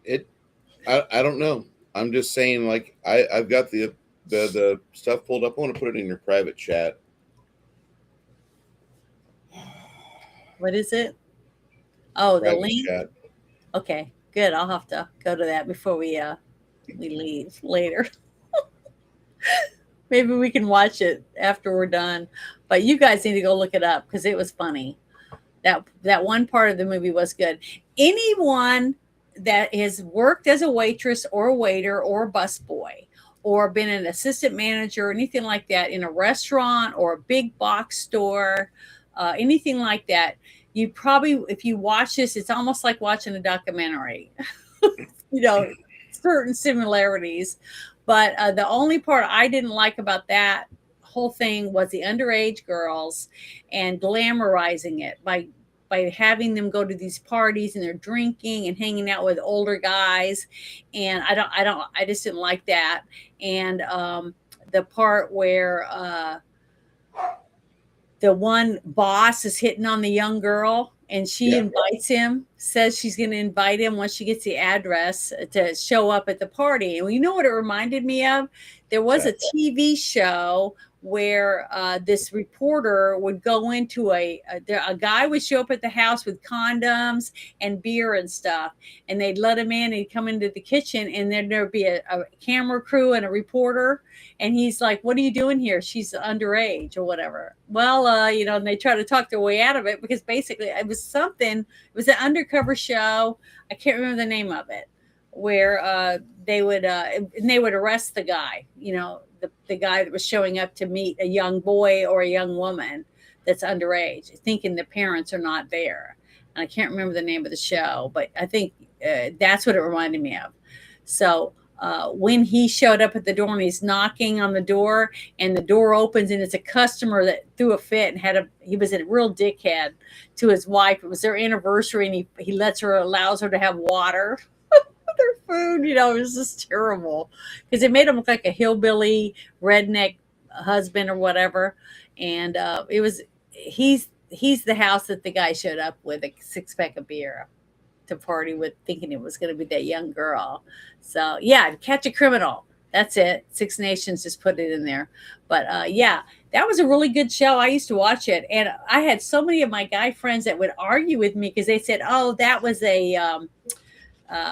it. I don't know. I'm just saying, like, I've got the stuff pulled up. I want to put it in your private chat. What is it? Oh, private the link. Chat. Okay, good. I'll have to go to that before we leave later. Maybe we can watch it after we're done. But you guys need to go look it up, because it was funny. That one part of the movie was good. Anyone that has worked as a waitress or a waiter or a busboy, or been an assistant manager or anything like that in a restaurant or a big box store, anything like that, you probably, if you watch this, it's almost like watching a documentary. Certain similarities. But the only part I didn't like about that whole thing was the underage girls and glamorizing it by having them go to these parties and they're drinking and hanging out with older guys. And I just didn't like that. And the part where the one boss is hitting on the young girl, and she invites him, says she's going to invite him once she gets the address to show up at the party. And you know what it reminded me of? There was a TV show where this reporter would go into a guy would show up at the house with condoms and beer and stuff, and they'd let him in, and he'd come into the kitchen, and then there'd be a camera crew and a reporter, and he's like, "What are you doing here? She's underage," or whatever. Well, and they try to talk their way out of it, because basically it was an undercover show. I can't remember the name of it, where and they would arrest the guy, the guy that was showing up to meet a young boy or a young woman that's underage, thinking the parents are not there. And I can't remember the name of the show, but I think that's what it reminded me of. So when he showed up at the door and he's knocking on the door and the door opens and it's a customer that threw a fit and he was a real dickhead to his wife. It was their anniversary and he allows her to have water their food. It was just terrible because it made him look like a hillbilly redneck husband or whatever. And he's the house that the guy showed up with a 6-pack of beer to party with, thinking it was going to be that young girl. So yeah, Catch a Criminal. That's it. Six Nations just put it in there. But yeah, that was a really good show. I used to watch it, and I had so many of my guy friends that would argue with me because they said, "Oh, that was a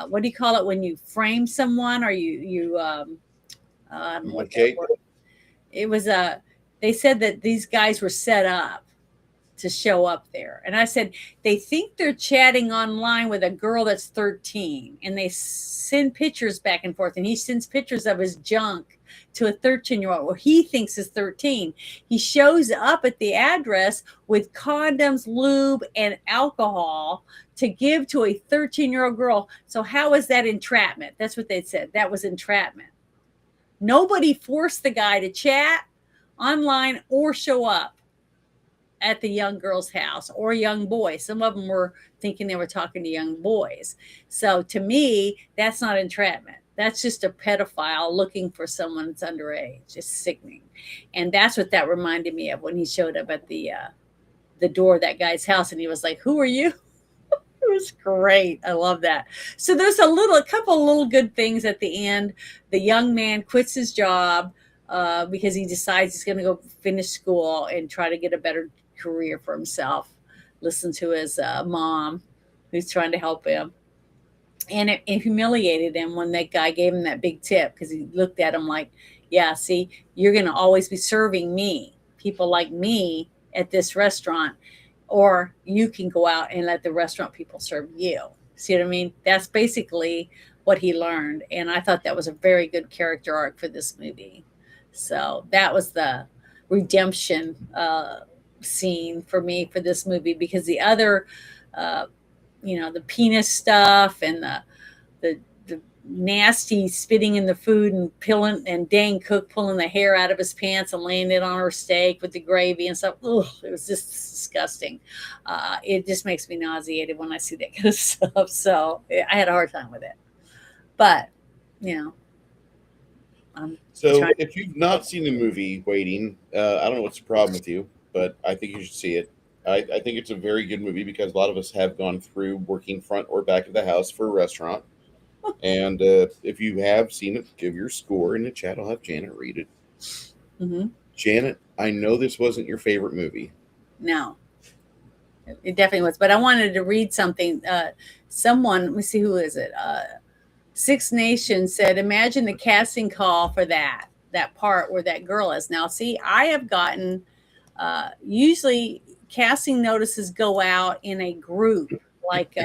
what do you call it when you frame someone or you I don't know what that word. It was they said that these guys were set up to show up there. And I said, they think they're chatting online with a girl that's 13 and they send pictures back and forth. And he sends pictures of his junk to a 13-year-old. Well, he thinks is 13. He shows up at the address with condoms, lube, and alcohol to give to a 13-year-old girl. So how is that entrapment? That's what they said. That was entrapment. Nobody forced the guy to chat online or show up at the young girl's house or young boy. Some of them were thinking they were talking to young boys. So to me, that's not entrapment. That's just a pedophile looking for someone that's underage. It's sickening. And that's what that reminded me of when he showed up at the door of that guy's house and he was like, "Who are you?" It was great. I love that. So there's a couple of little good things at the end. The young man quits his job because he decides he's going to go finish school and try to get a better career for himself. Listen to his mom, who's trying to help him. And it humiliated him when that guy gave him that big tip because he looked at him like, "Yeah, see, you're going to always be serving me, people like me at this restaurant, or you can go out and let the restaurant people serve you." See what I mean? That's basically what he learned. And I thought that was a very good character arc for this movie. So that was the redemption scene for me for this movie, because the other, the penis stuff and the nasty spitting in the food and pulling, and Dane Cook pulling the hair out of his pants and laying it on her steak with the gravy and stuff. Ugh, it was just disgusting. It just makes me nauseated when I see that kind of stuff. So I had a hard time with it. But, so if you've not seen the movie Waiting, I don't know what's the problem with you, but I think you should see it. I think it's a very good movie because a lot of us have gone through working front or back of the house for a restaurant. And if you have seen it, give your score in the chat. I'll have Janet read it. Mm-hmm. Janet, I know this wasn't your favorite movie. No, it definitely was. But I wanted to read something. Someone, let me see, who is it? Six Nations said, imagine the casting call for that part where that girl is. Now, see, I have gotten, usually casting notices go out in a group, like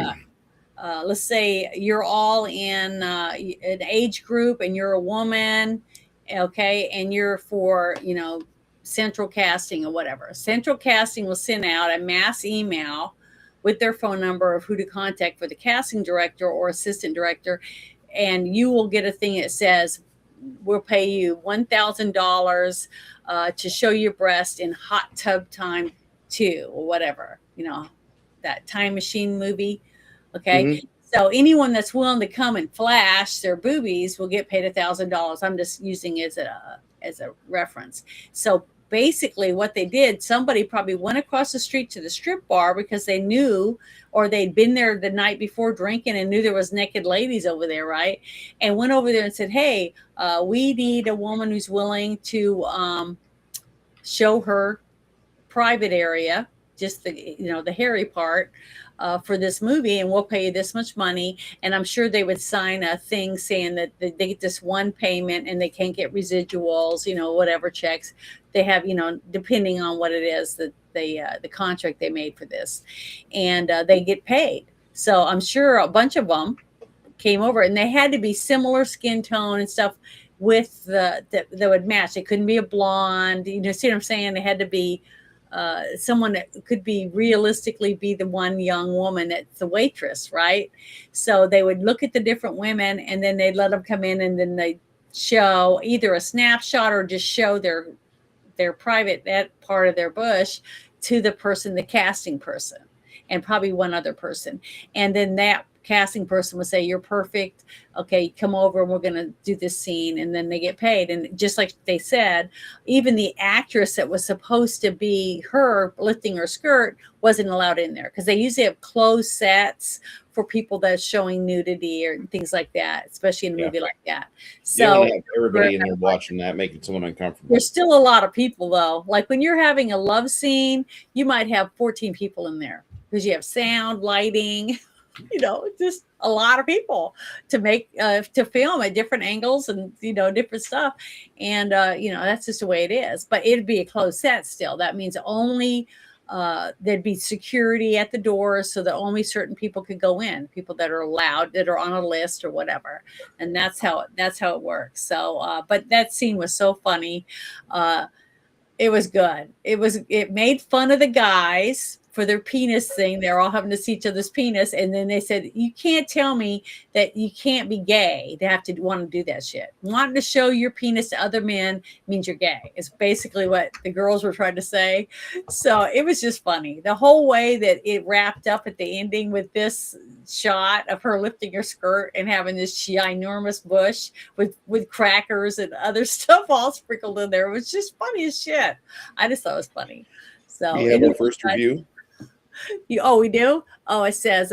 let's say you're all in an age group and you're a woman, okay, and you're for, central casting or whatever. Central casting will send out a mass email with their phone number of who to contact for the casting director or assistant director, and you will get a thing that says, we'll pay you $1,000 to show your breast in Hot Tub Time 2 or whatever, that Time Machine movie. Okay. Mm-hmm. So anyone that's willing to come and flash their boobies will get paid $1,000. I'm just using it as a reference. So basically what they did, somebody probably went across the street to the strip bar because they knew, or they'd been there the night before drinking and knew there was naked ladies over there, right? And went over there and said, hey, we need a woman who's willing to show her private area, just the hairy part, for this movie, and we'll pay you this much money. And I'm sure they would sign a thing saying that they get this one payment and they can't get residuals, whatever checks they have, depending on what it is that the contract they made for this, and they get paid. So I'm sure a bunch of them came over, and they had to be similar skin tone and stuff with that would match. It couldn't be a blonde, see what I'm saying? They had to be someone that could be realistically be the one young woman that's the waitress, right? So they would look at the different women, and then they'd let them come in, and then they show either a snapshot or just show their private, that part of their bush, to the casting person, and probably one other person. And then that casting person would say, "You're perfect. Okay, come over and we're going to do this scene." And then they get paid. And just like they said, even the actress that was supposed to be her lifting her skirt wasn't allowed in there, because they usually have closed sets for people that's showing nudity or things like that, especially in a movie like that. You don't So want to have everybody in there watching that, making someone uncomfortable. there's still a lot of people, though. Like when you're having a love scene, you might have 14 people in there, because you have sound, lighting, just a lot of people to make to film at different angles and different stuff. And that's just the way it is. But it'd be a closed set still. That means only there'd be security at the doors, so that only certain people could go in, people that are allowed, that are on a list or whatever. And that's how it works. So but that scene was so funny. It was good. It made fun of the guys for their penis thing. They're all having to see each other's penis. And then they said, "You can't tell me that you can't be gay to have to want to do that shit. Wanting to show your penis to other men means you're gay." It's basically what the girls were trying to say. So it was just funny. The whole way that it wrapped up at the ending with this shot of her lifting her skirt and having this ginormous bush with crackers and other stuff all sprinkled in there. It was just funny as shit. I just thought it was funny. So we have our first review. We do? Oh, it says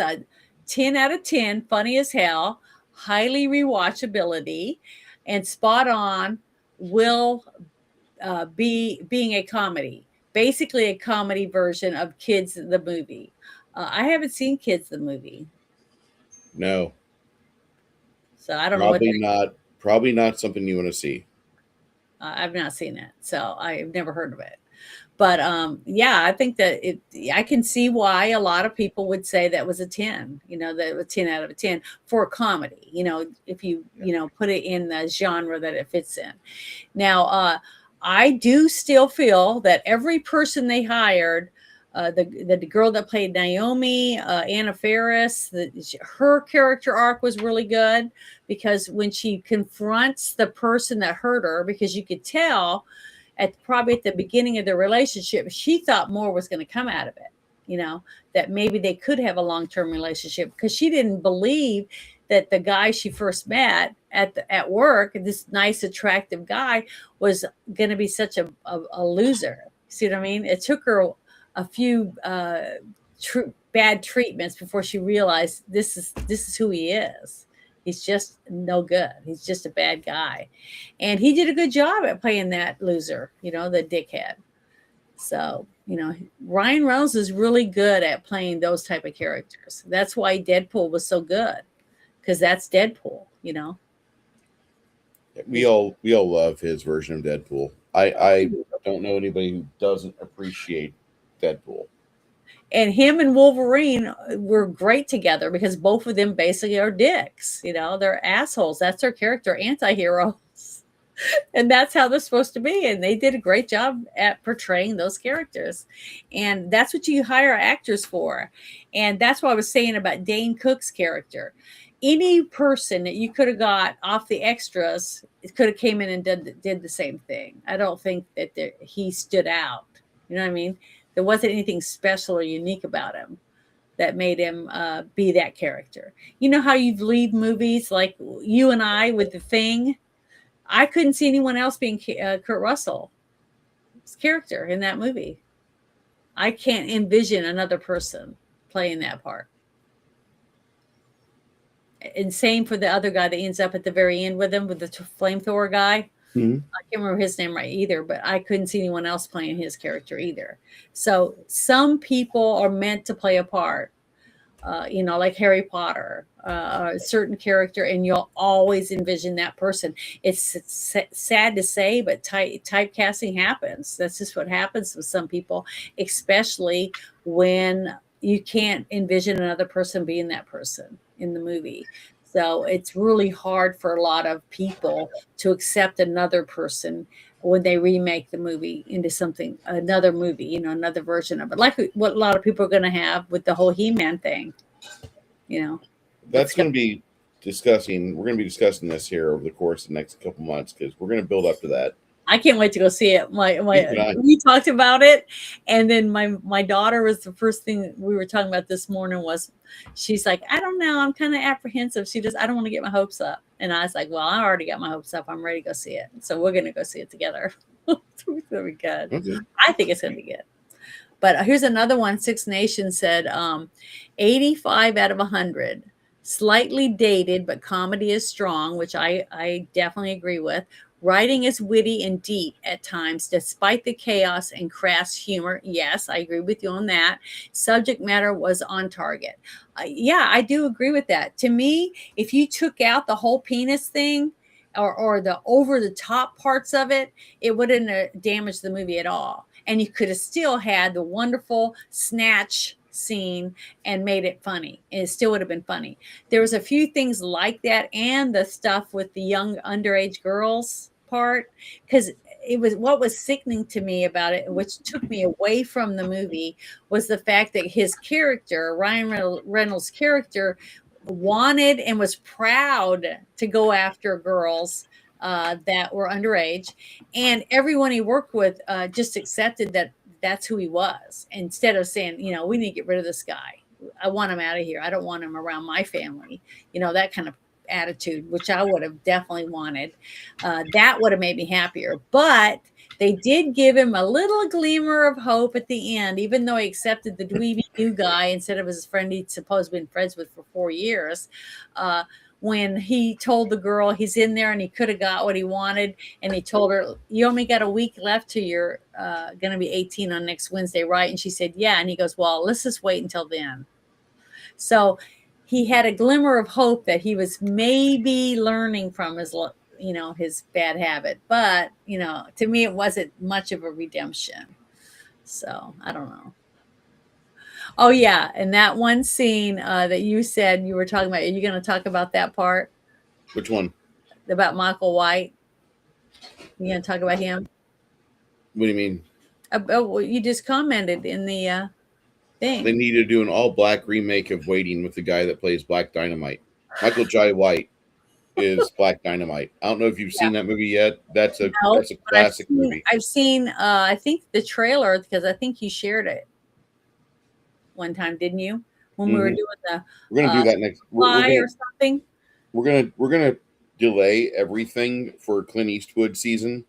10 out of 10, funny as hell, highly rewatchability, and spot on, will being a comedy. Basically a comedy version of Kids the movie. I haven't seen Kids the movie. No. So I don't know. Probably not something you want to see. I've not seen it, so I've never heard of it. But I think that I can see why a lot of people would say that was a 10, that was 10 out of 10 for a comedy, if you, put it in the genre that it fits in. Now, I do still feel that every person they hired, the girl that played Naomi, Anna Faris, her character arc was really good, because when she confronts the person that hurt her, because you could tell probably at the beginning of the relationship, she thought more was going to come out of it, that maybe they could have a long-term relationship, because she didn't believe that the guy she first met at work, this nice, attractive guy, was going to be such a loser. See what I mean? It took her a few bad treatments before she realized this is who he is. He's just no good. He's just a bad guy. And he did a good job at playing that loser, the dickhead. So, Ryan Reynolds is really good at playing those type of characters. That's why Deadpool was so good, because that's Deadpool, We all love his version of Deadpool. I don't know anybody who doesn't appreciate Deadpool. And him and Wolverine were great together, because both of them basically are dicks. They're assholes. That's their character, anti-heroes. And that's how they're supposed to be. And they did a great job at portraying those characters. And that's what you hire actors for. And that's what I was saying about Dane Cook's character. Any person that you could have got off the extras could have came in and did the same thing. I don't think that he stood out. You know what I mean? There wasn't anything special or unique about him that made him be that character. You know how you leave movies like You and I with The Thing? I couldn't see anyone else being Kurt Russell's character in that movie. I can't envision another person playing that part. And same for the other guy that ends up at the very end with him, with the flamethrower guy. Mm-hmm. I can't remember his name right either, but I couldn't see anyone else playing his character either. So some people are meant to play a part, like Harry Potter, a certain character, and you'll always envision that person. It's sad to say, but typecasting happens. That's just what happens with some people, especially when you can't envision another person being that person in the movie. So it's really hard for a lot of people to accept another person when they remake the movie into something, another movie, another version of it, like what a lot of people are going to have with the whole He-Man thing. It's That's got. going to be discussing. We're going to be discussing this here over the course of the next couple months because we're going to build up to that. I can't wait to go see it. Keep an eye. We talked about it, and then my daughter was the first thing we were talking about this morning. Was she's like, I don't know, I'm kind of apprehensive. She just, I don't want to get my hopes up, and I was like, well, I already got my hopes up. I'm ready to go see it, so we're gonna go see it together. It's gonna be good. Okay. I think it's gonna be good. But here's another one. Six Nations said 85 out of 100. Slightly dated, but comedy is strong, which I definitely agree with. Writing is witty and deep at times, despite the chaos and crass humor. Yes, I agree with you on that. Subject matter was on target. Yeah, I do agree with that. To me, if you took out the whole penis thing or the over the top parts of it, it wouldn't damage the movie at all. And you could have still had the wonderful snatch scene and made it funny. It still would have been funny. There was a few things like that, and the stuff with the young underage girls part, because it was what was sickening to me about it, which took me away from the movie, was the fact that his character, Ryan Reynolds' character, wanted and was proud to go after girls that were underage, and everyone he worked with just accepted that that's who he was, instead of saying, we need to get rid of this guy. I want him out of here. I don't want him around my family. That kind of attitude, which I would have definitely wanted. That would have made me happier. But they did give him a little glimmer of hope at the end, even though he accepted the dweeby new guy instead of his friend he'd supposed been friends with for 4 years. When he told the girl he's in there and he could have got what he wanted, and he told her, you only got a week left till you're going to be 18 on next Wednesday, right? And she said, yeah. And he goes, well, let's just wait until then. So he had a glimmer of hope that he was maybe learning from his bad habit. But, to me, it wasn't much of a redemption. So I don't know. Oh, yeah. And that one scene that you said you were talking about, are you going to talk about that part? Which one? About Michael White? You going to talk about him? What do you mean? What you just commented in the thing. They need to do an all-black remake of Waiting with the guy that plays Black Dynamite. Michael Jai White is Black Dynamite. I don't know if you've seen that movie yet. That's a classic movie. I've seen I think the trailer, because I think you shared it one time, didn't you? When we were doing the we're gonna do that next or something. We're gonna delay everything for Clint Eastwood season.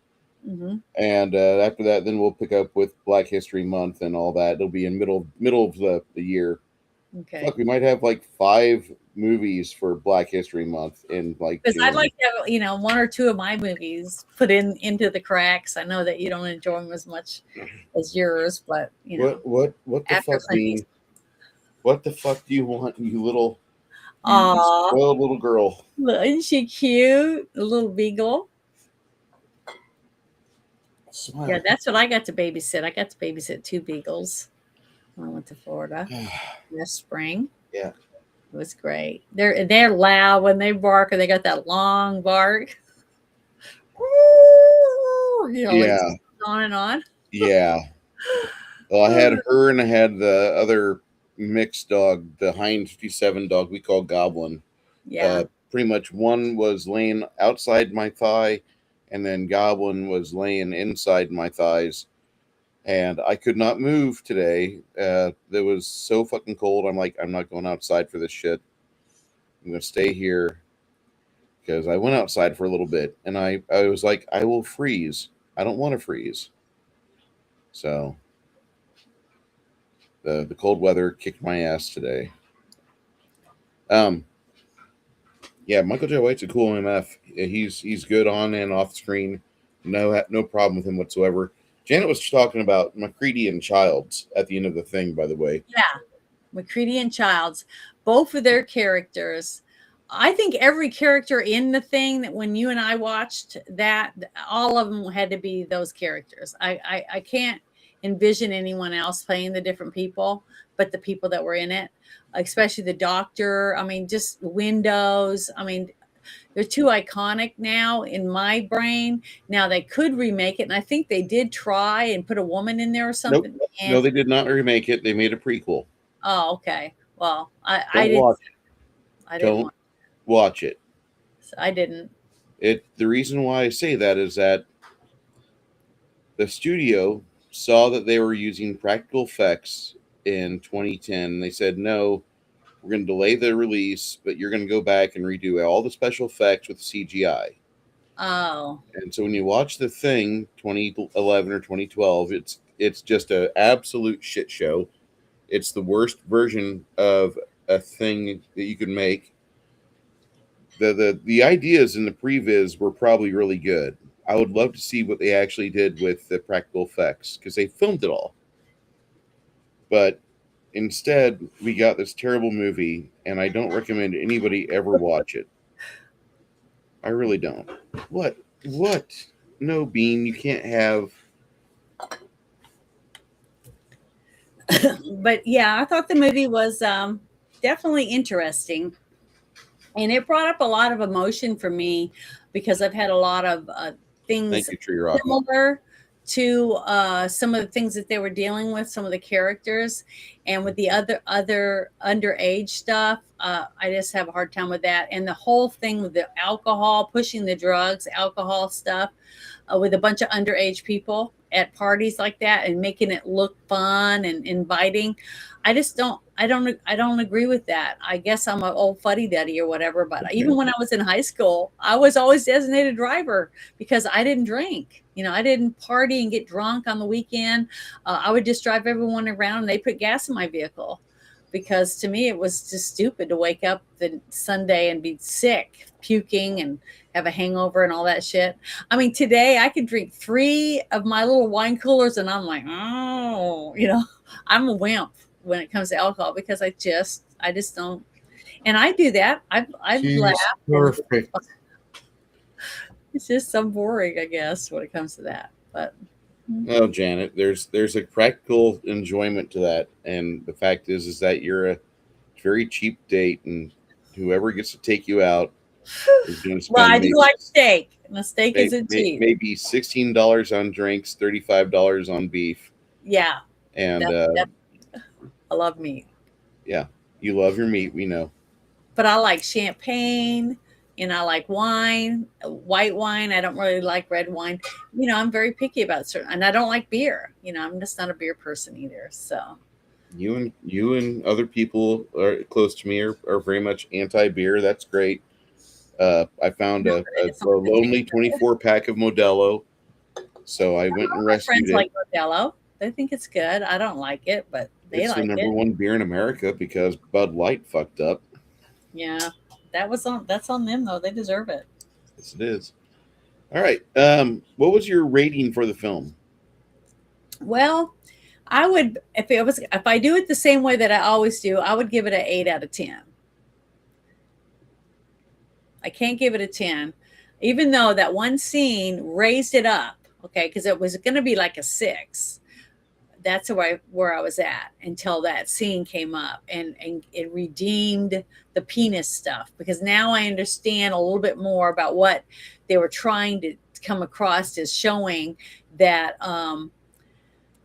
Mm-hmm. And after that, then we'll pick up with Black History Month and all that. It'll be in middle of the year. Okay. Fuck, we might have like 5 movies for Black History Month in like. Because I'd like to have 1 or 2 of my movies put into the cracks. I know that you don't enjoy them as much as yours, but what the fuck mean? What the fuck do you want, you little spoiled little girl? Isn't she cute? A little beagle. Smile. Yeah, that's what I got to babysit. I got to babysit 2 beagles when I went to Florida this spring. Yeah, it was great. They're loud when they bark, and they got that long bark. Yeah, like on and on. Yeah. Well, I had her, and I had the other mixed dog, the Hind 57 dog we call Goblin. Yeah. Pretty much one was laying outside my thigh, and then Goblin was laying inside my thighs, and I could not move today. It was so fucking cold. I'm like, I'm not going outside for this shit. I'm going to stay here, because I went outside for a little bit, and I was like, I will freeze. I don't want to freeze. So the cold weather kicked my ass today. Yeah, Michael J. White's a cool MF. He's good on and off the screen. No problem with him whatsoever. Janet was talking about McCready and Childs at the end of the thing, by the way. Yeah, McCready and Childs, both of their characters. I think every character in the thing, that when you and I watched that, all of them had to be those characters. I can't envision anyone else playing the different people, but the people that were in it, especially the doctor. I mean, just windows. I mean, they're too iconic now in my brain. Now they could remake it, and I think they did try and put a woman in there or Nope. something. No, And they did not remake it. They made a prequel. oh, okay. Well, I Don't didn't. watch it. I didn't Don't want. watch it. I didn't. The reason why I say that is that the studio saw that they were using practical effects in 2010. They said, no, we're going to delay the release, but you're going to go back and redo all the special effects with CGI. Oh, And so when you watch The Thing 2011 or 2012, it's just an absolute shit show. It's the worst version of a thing that you could make. The ideas in the previs were probably really good. I would love to see what they actually did with the practical effects because they filmed it all. But instead, we got this terrible movie, and I don't recommend anybody ever watch it. I really don't. What? What? No, Bean, you can't have. but yeah, I thought the movie was definitely interesting, and it brought up a lot of emotion for me because I've had a lot of Thank things you, Tree Rock. similar to some of the things that they were dealing with, some of the characters, and with the other underage stuff. I just have a hard time with that, and the whole thing with the alcohol, pushing the drugs, alcohol stuff, with a bunch of underage people at parties like that, and making it look fun and inviting. I don't agree with that. I guess I'm an old fuddy duddy or whatever, but Okay. even when I was in high school, I was always designated driver because I didn't drink. I didn't party and get drunk on the weekend. I would just drive everyone around, and they put gas in my vehicle because to me it was just stupid to wake up the Sunday and be sick, puking, and have a hangover and all that shit. I mean, today I could drink 3 of my little wine coolers, and I'm like, oh, I'm a wimp when it comes to alcohol because I just don't. And I do that. I've She's laughed. perfect. It's just so boring, I guess, when it comes to that. But No, Janet, there's a practical enjoyment to that, and the fact is that you're a very cheap date, and whoever gets to take you out is going to well, spend I do like steak, and the steak isn't cheap. maybe $16 on drinks, $35 on beef, Yeah, and I love meat, yeah, you love your meat, we know. but I like champagne. And I like wine, white wine. I don't really like red wine. I'm very picky about certain, and I don't like beer. I'm just not a beer person either. So You and other people are close to me are very much anti-beer. That's great. I found a lonely 24 pack of Modelo, so I went and my rescued friends it. like Modelo. They think it's good. I don't like it, but they It's the like number it. one beer in America because Bud Light fucked up. Yeah, that's on them though. They deserve it. Yes, it is. All right. What was your rating for the film? Well, I would if I do it the same way that I always do, I would give it an 8 out of 10. I can't give it a 10, even though that one scene raised it up. Okay, because it was going to be like a 6. That's where I was at until that scene came up, and it redeemed the penis stuff, because now I understand a little bit more about what they were trying to come across as showing that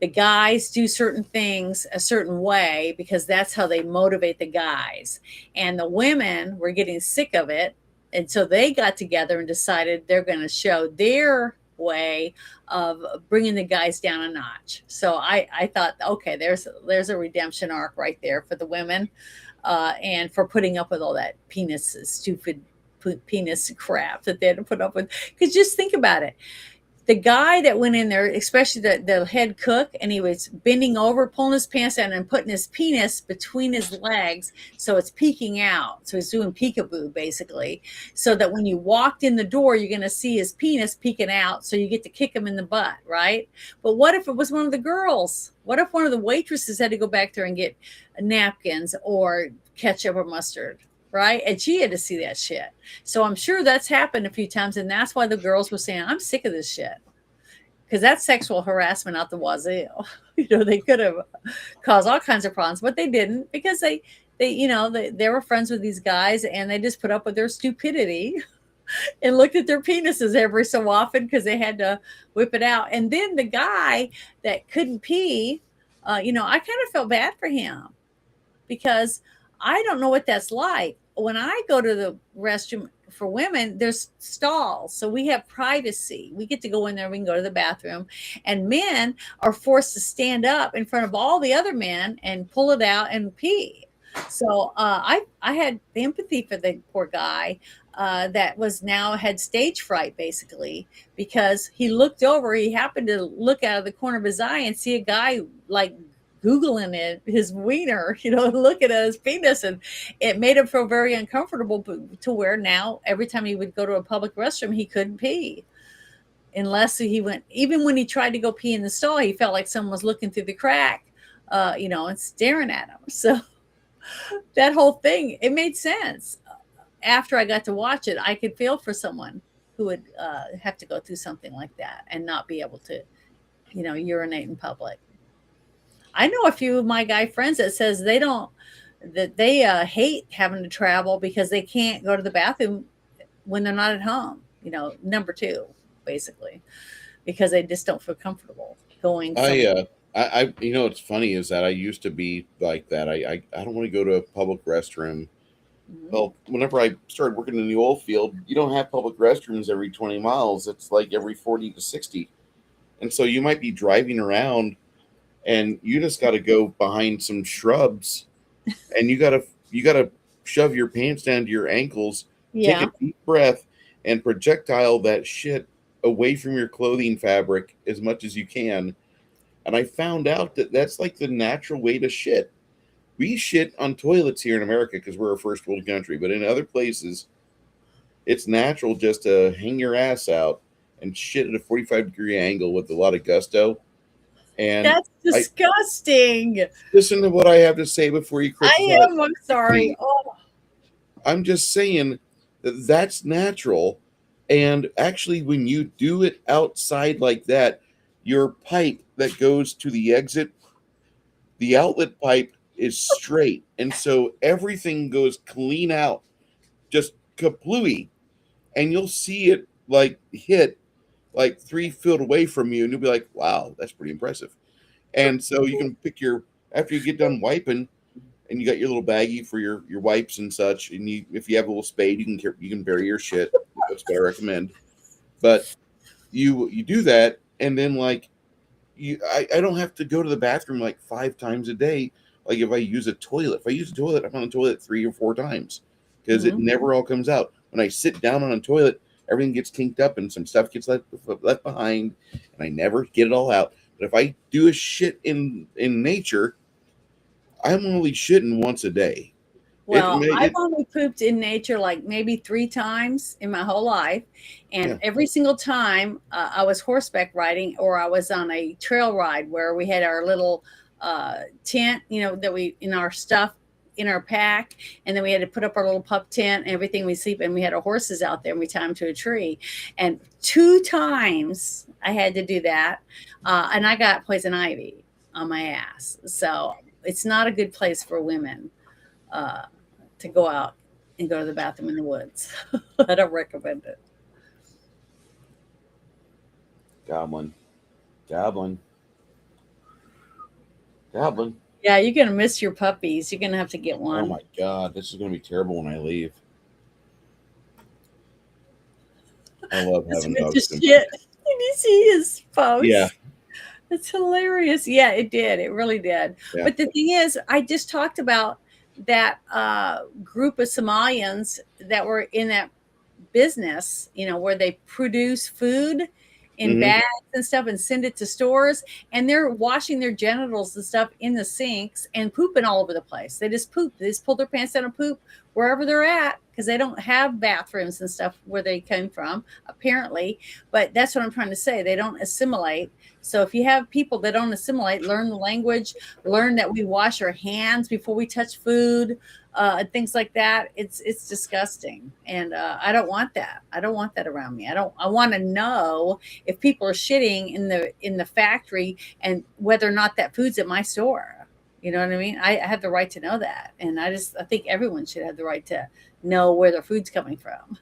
the guys do certain things a certain way because that's how they motivate the guys, and the women were getting sick of it, and so they got together and decided they're going to show their way of bringing the guys down a notch. So I thought, okay, there's a redemption arc right there for the women, and for putting up with all that stupid penis crap that they had to put up with. Because just think about it. The guy that went in there, especially the head cook, and he was bending over, pulling his pants down and putting his penis between his legs so it's peeking out. So he's doing peekaboo, basically, so that when you walked in the door, you're going to see his penis peeking out, so you get to kick him in the butt, right? But what if it was one of the girls? What if one of the waitresses had to go back there and get napkins or ketchup or mustard? Right. And she had to see that shit. So I'm sure that's happened a few times. And that's why the girls were saying, I'm sick of this shit. because that's sexual harassment out the wazoo. They could have caused all kinds of problems, but they didn't because they were friends with these guys and they just put up with their stupidity and looked at their penises every so often because they had to whip it out. And then the guy that couldn't pee, I kind of felt bad for him because I don't know what that's like. When I go to the restroom for women, there's stalls. So we have privacy. We get to go in there. We can go to the bathroom. And men are forced to stand up in front of all the other men and pull it out and pee. So I had empathy for the poor guy that had stage fright basically because he looked over. He happened to look out of the corner of his eye and see a guy like Googling his wiener, looking at his penis, and it made him feel very uncomfortable to where now every time he would go to a public restroom, he couldn't pee unless even when he tried to go pee in the stall, he felt like someone was looking through the crack, and staring at him. So that whole thing, it made sense. After I got to watch it, I could feel for someone who would have to go through something like that and not be able to, urinate in public. I know a few of my guy friends that says they hate having to travel because they can't go to the bathroom when they're not at home, number two, basically, because they just don't feel comfortable going. What's funny is that I used to be like that. I don't want to go to a public restroom. Mm-hmm. Well, whenever I started working in the oil field, you don't have public restrooms every 20 miles. It's like every 40 to 60. And so you might be driving around and you just got to go behind some shrubs and you got to shove your pants down to your ankles, take a deep breath and projectile that shit away from your clothing fabric as much as you can. And I found out that that's like the natural way to shit. We shit on toilets here in America because we're a first world country, but in other places, it's natural just to hang your ass out and shit at a 45-degree angle with a lot of gusto. And that's disgusting. Listen to what I have to say before you criticize. I'm sorry. Oh. I'm just saying that that's natural. And actually, when you do it outside like that, your pipe that goes to the exit, the outlet pipe is straight. And so everything goes clean out, just kaplooey. And you'll see it like hit like 3 feet away from you. And you'll be like, wow, that's pretty impressive. And so you can after you get done wiping and you got your little baggie for your wipes and such. And if you have a little spade, you can bury your shit. That's what I recommend. But you do that. And then I don't have to go to the bathroom like 5 times a day. Like if I use a toilet, I'm on the toilet 3 or 4 times because it never all comes out. When I sit down on a toilet, everything gets kinked up and some stuff gets left behind and I never get it all out. But if I do a shit in nature, I'm only shitting once a day. Well, I've only pooped in nature like maybe 3 times in my whole life. And every single time I was horseback riding or I was on a trail ride where we had our little tent, that we in our stuff in our pack. And then we had to put up our little pup tent and everything we sleep. And we had our horses out there and we tied them to a tree. And 2 times I had to do that. And I got poison ivy on my ass. So it's not a good place for women to go out and go to the bathroom in the woods. I don't recommend it. Goblin. Yeah, you're going to miss your puppies. You're going to have to get one. Oh my God, this is going to be terrible when I leave. I love having dogs. Did you see his post? Yeah. It's hilarious. Yeah, it did. It really did. Yeah. But the thing is, I just talked about that group of Somalians that were in that business, where they produce food in bags and stuff and send it to stores, and they're washing their genitals and stuff in the sinks and pooping all over the place. They just poop. They just pull their pants down and poop wherever they're at because they don't have bathrooms and stuff where they came from, apparently. But that's what I'm trying to say. They don't assimilate. So if you have people that don't assimilate, learn the language, learn that we wash our hands before we touch food, and things like that. It's disgusting, and I don't want that. I don't want that around me. I want to know if people are shitting in the factory and whether or not that food's at my store. You know what I mean? I have the right to know that, and I think everyone should have the right to know where their food's coming from.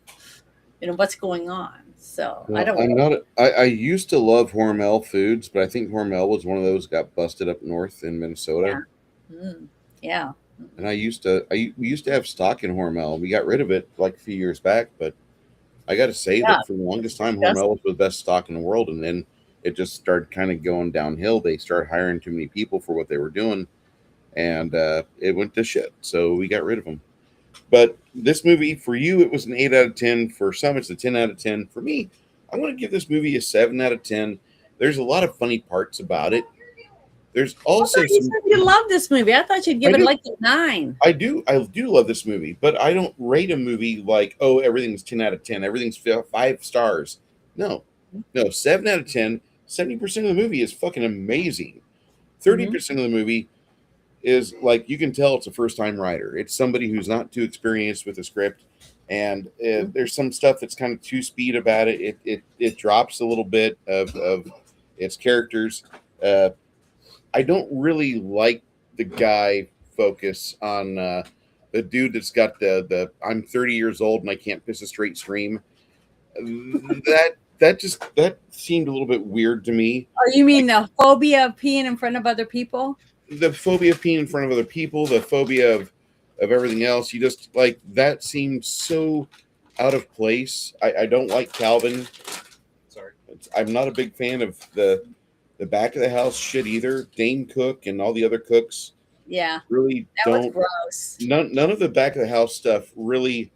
What's going on. So I Well, don't. I'm not. I used to love Hormel foods, but I think Hormel was one of those got busted up north in Minnesota. Yeah. Yeah. And we used to have stock in Hormel. We got rid of it like a few years back, but I got to say Yeah. that for the longest time, Disgusting. Hormel was the best stock in the world, and then it just started kind of going downhill. They started hiring too many people for what they were doing, and it went to shit. So we got rid of them. But this movie, for you, it was an 8 out of 10. For some, it's a 10 out of 10. For me, I'm going to give this movie a 7 out of 10. There's a lot of funny parts about it. There's I also thought you some. said you love this movie. I thought you'd give I it do. like a 9. I do love this movie, but I don't rate a movie like, oh, everything's 10 out of 10. Everything's 5 stars. No. 7 out of 10. 70% of the movie is fucking amazing. 30% of the movie is like, you can tell it's a first-time writer. It's somebody who's not too experienced with the script, and there's some stuff that's kind of too speed about it. It drops a little bit of its characters. I don't really like the guy focus on the dude that's got the I'm 30 years old and I can't piss a straight stream. That seemed a little bit weird to me. Oh, you mean the phobia of peeing in front of other people? The phobia of peeing in front of other people, the phobia of everything else. You just like that seemed so out of place. I don't like Calvin. Sorry, I'm not a big fan of the back of the house shit either. Dane Cook and all the other cooks. Yeah, Really that was don't. gross. None of the back of the house stuff really.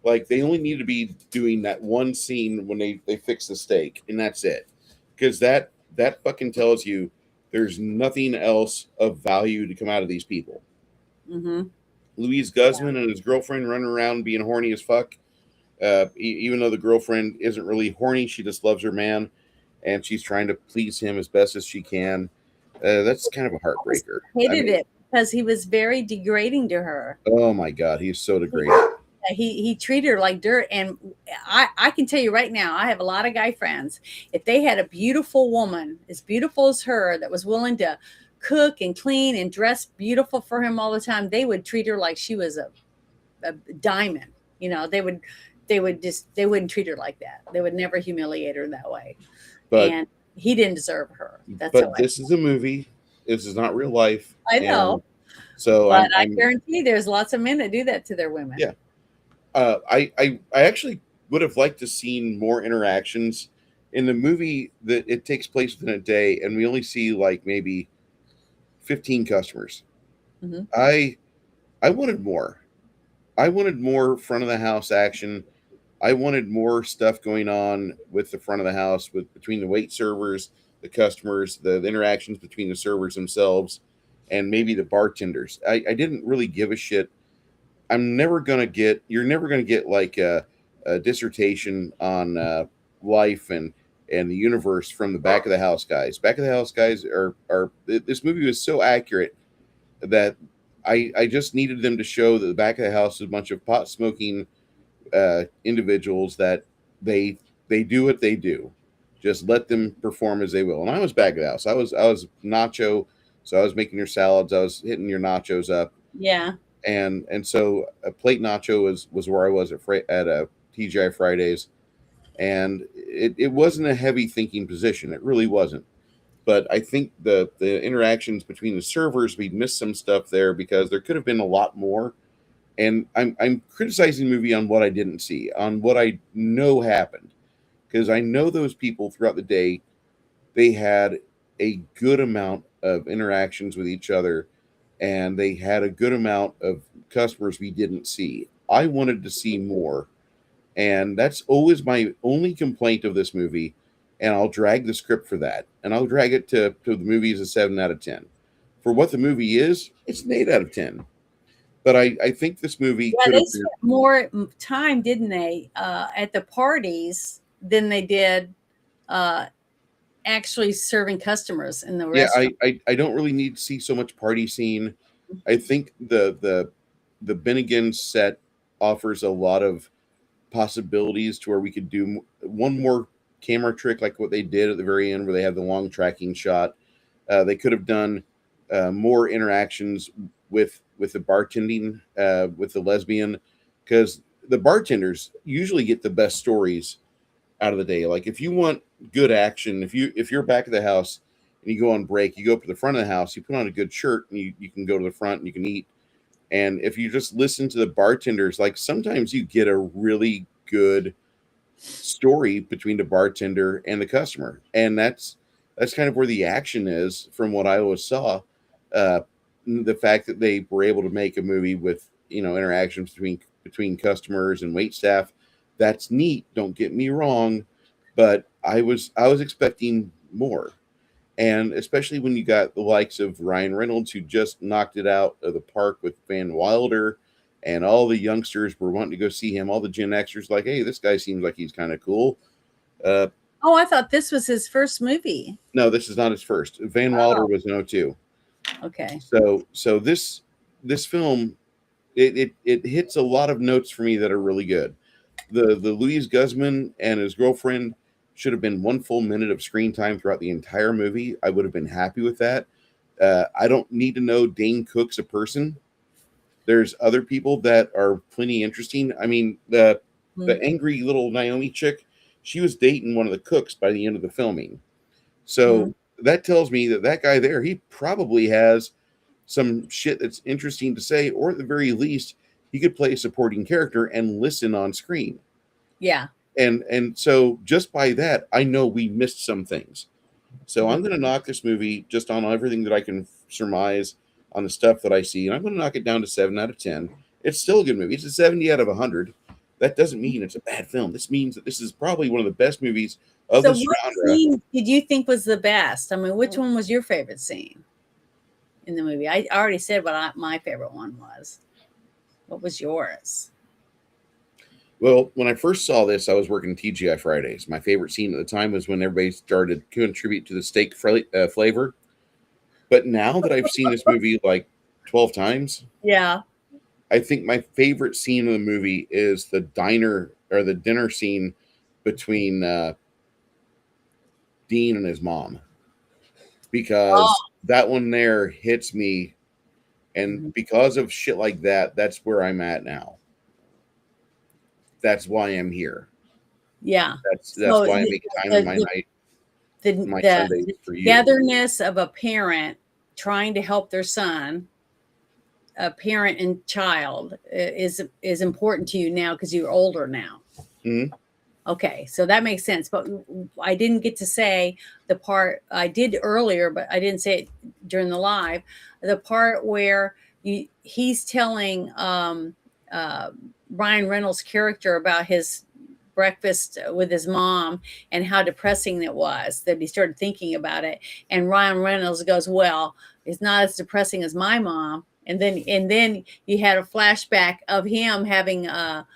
Like, they only need to be doing that one scene when they fix the steak, and that's it. Because that fucking tells you there's nothing else of value to come out of these people. Mm-hmm. Louise Guzman and his girlfriend running around being horny as fuck. Even though the girlfriend isn't really horny, she just loves her man, and she's trying to please him as best as she can. That's kind of a heartbreaker. Hated it because he was very degrading to her. Oh my God, he's so degrading. He treated her like dirt, and I can tell you right now, I have a lot of guy friends. If they had a beautiful woman as beautiful as her that was willing to cook and clean and dress beautiful for him all the time, they would treat her like she was a diamond. They wouldn't treat her like that. They would never humiliate her that way. And he didn't deserve her. But this is a movie. This is not real life. I know. So but I guarantee there's lots of men that do that to their women. Yeah. I actually would have liked to seen more interactions in the movie. That it takes place within a day, and we only see like maybe 15 customers. Mm-hmm. I wanted more. I wanted more front of the house action. I wanted more stuff going on with the front of the house, between the wait servers, the customers, the interactions between the servers themselves, and maybe the bartenders. I didn't really give a shit. You're never going to get like a dissertation on life and the universe from the back of the house guys. Back of the house guys this movie was so accurate that I just needed them to show that the back of the house is a bunch of pot smoking individuals that they do what they do. Just let them perform as they will. And I was back of the house. I was nacho, so I was making your salads. I was hitting your nachos up. Yeah. And so a plate nacho was where I was at TGI Fridays, and it wasn't a heavy thinking position. It really wasn't. But I think the interactions between the servers, we missed some stuff there because there could have been a lot more. And I'm criticizing the movie on what I didn't see, on what I know happened, because I know those people throughout the day, they had a good amount of interactions with each other, and they had a good amount of customers we didn't see. I wanted to see more, and that's always my only complaint of this movie, and I'll drag the script for that, and I'll drag it to the movie as a 7 out of 10. For what the movie is, it's an 8 out of 10. But I think this movie Yeah, could they have been. spent more time, didn't they, at the parties than they did uh, actually serving customers in the Yeah, restaurant. I don't really need to see so much party scene. I think the Bennigan set offers a lot of possibilities to where we could do one more camera trick like what they did at the very end where they have the long tracking shot. They could have done more interactions with the bartending with the lesbian, because the bartenders usually get the best stories out of the day. Like if you want good action, if you're back at the house and you go on break, you go up to the front of the house, you put on a good shirt, and you can go to the front and you can eat. And if you just listen to the bartenders, like sometimes you get a really good story between the bartender and the customer, and that's kind of where the action is from what I always saw. uh the fact that they were able to make a movie with interactions between customers and wait staff, that's neat, don't get me wrong, but I was expecting more. And especially when you got the likes of Ryan Reynolds, who just knocked it out of the park with Van Wilder, and all the youngsters were wanting to go see him. All the Gen Xers, like, hey, this guy seems like he's kind of cool. Uh, Oh, I thought this was his first movie. no, this is not his first. Van Wilder Oh, was in '02. okay. So this film, it hits a lot of notes for me that are really good. The Louise Guzman and his girlfriend should have been 1 full minute of screen time throughout the entire movie. I would have been happy with that. I don't need to know Dane Cook's a person. There's other people that are plenty interesting. I mean, the Mm-hmm. angry little Naomi chick, she was dating one of the cooks by the end of the filming. So that tells me that that guy there, he probably has some shit that's interesting to say, or at the very least, he could play a supporting character and listen on screen. Yeah. And so just by that, I know we missed some things. So I'm Mhm. going to knock this movie just on everything that I can surmise on the stuff that I see, and I'm going to knock it down to 7 out of 10. It's still a good movie. It's a 70 out of 100. That doesn't mean it's a bad film. This means that this is probably one of the best movies of So, this what genre. scene did you think was the best? I mean, which one was your favorite scene in the movie? I already said what my favorite one was. What was yours? Well, when I first saw this, I was working TGI Fridays. My favorite scene at the time was when everybody started to contribute to the steak flavor. But now that I've seen this movie like 12 times, Yeah. I think my favorite scene in the movie is the diner or the dinner scene between Dean and his mom, Oh. because that one there hits me. And Mhm. because of shit like that, that's where I'm at now. That's why I'm here. Yeah. That's So why I make time in the my the night, the, my the Sundays for you. togetherness of a parent trying to help their son, a parent and child, is important to you now because you're older now. Mhm. Okay, so that makes sense. But I didn't get to say the part I did earlier, but I didn't say it during the live. The part where he's telling uh, Ryan Reynolds' character about his breakfast with his mom and how depressing it was, that he started thinking about it. And Ryan Reynolds goes, "Well, it's not as depressing as my mom." And then you had a flashback of him having a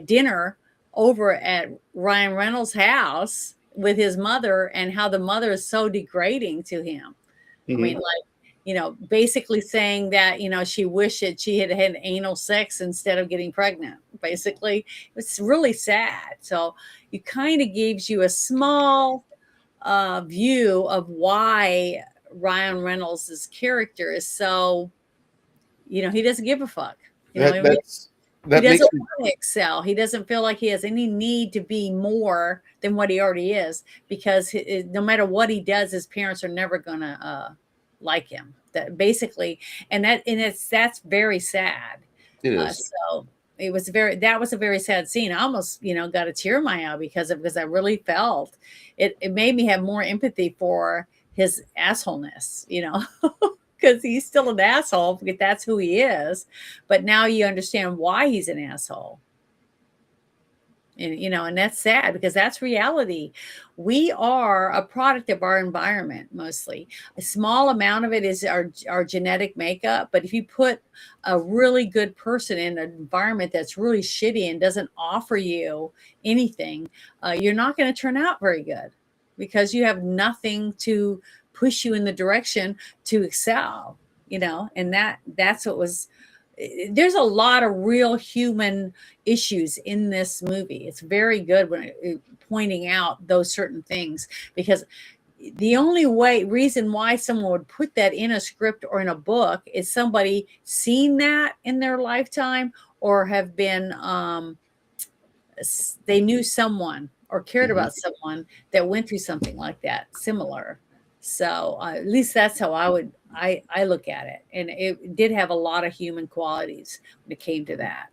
dinner over at Ryan Reynolds' house with his mother, and how the mother is so degrading to him. I mean, Mhm. like, basically saying that, she wished that she had had anal sex instead of getting pregnant. Basically, it's really sad. So it kind of gives you a small view of why Ryan Reynolds' character is so, he doesn't give a fuck. That He that's he that makes doesn't me. want to excel. He doesn't feel like he has any need to be more than what he already is, because no matter what he does, his parents are never gonna like him. That basically, that's very sad. It is. So that was a very sad scene. I almost got a tear in my eye because I really felt it. It made me have more empathy for his assholeness. Because he's still an asshole, because that's who he is. But now you understand why he's an asshole. And and that's sad because that's reality. We are a product of our environment mostly. A small amount of it is our genetic makeup, but if you put a really good person in an environment that's really shitty and doesn't offer you anything, you're not going to turn out very good because you have nothing to push you in the direction to excel. And that's what was. There's a lot of real human issues in this movie. It's very good when pointing out those certain things, because the only reason why someone would put that in a script or in a book is somebody seen that in their lifetime, or have been they knew someone or cared Mhm. about someone that went through something like that similar. So at least that's how I look at it, and it did have a lot of human qualities when it came to that.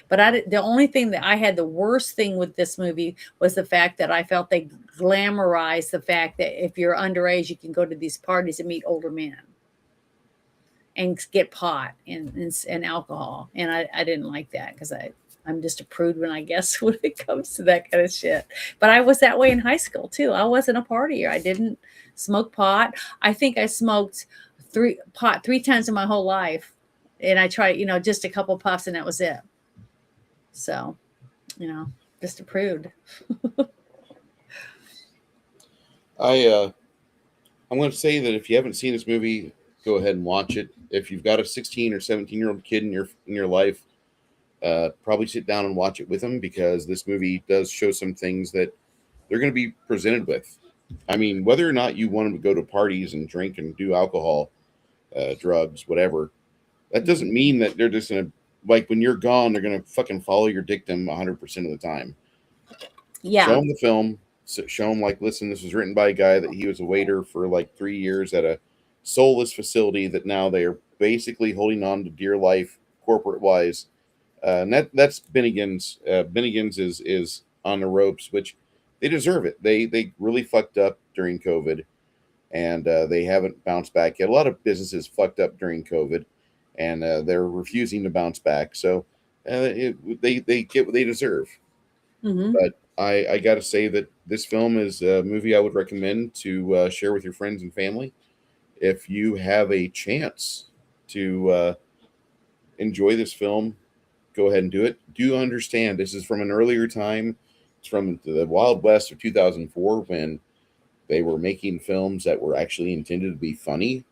But the only thing that I had, the worst thing with this movie, was the fact that I felt they glamorized the fact that if you're underage, you can go to these parties and meet older men and get pot and alcohol. And I didn't like that because I'm just a prude I guess when it comes to that kind of shit. But I was that way in high school too. I wasn't a partier. I didn't smoke pot. I think I smoked pot 3 times in my whole life. And I tried, just a couple puffs and that was it. So, just a prude. I'm going to say that if you haven't seen this movie, go ahead and watch it. If you've got a 16 or 17-year-old kid in your life, probably sit down and watch it with them, because this movie does show some things that they're going to be presented with. I mean, whether or not you want them to go to parties and drink and do alcohol, drugs, whatever, that doesn't mean that they're just going to, like, when you're gone, they're going to fucking follow your dictum 100% of the time. Show Yeah. them the film. Show them, like, listen, this was written by a guy that he was a waiter for like 3 years at a soulless facility that now they are basically holding on to dear life corporate wise. And that's Bennigan's. Bennigan's is on the ropes, which they deserve it. They really fucked up during COVID, and they haven't bounced back yet. A lot of businesses fucked up during COVID, and they're refusing to bounce back. So they get what they deserve. Hmm. But I got to say that this film is a movie I would recommend to share with your friends and family if you have a chance to enjoy this film. Go ahead and do it. Do understand this is from an earlier time. It's from the Wild West of 2004, when they were making films that were actually intended to be funny,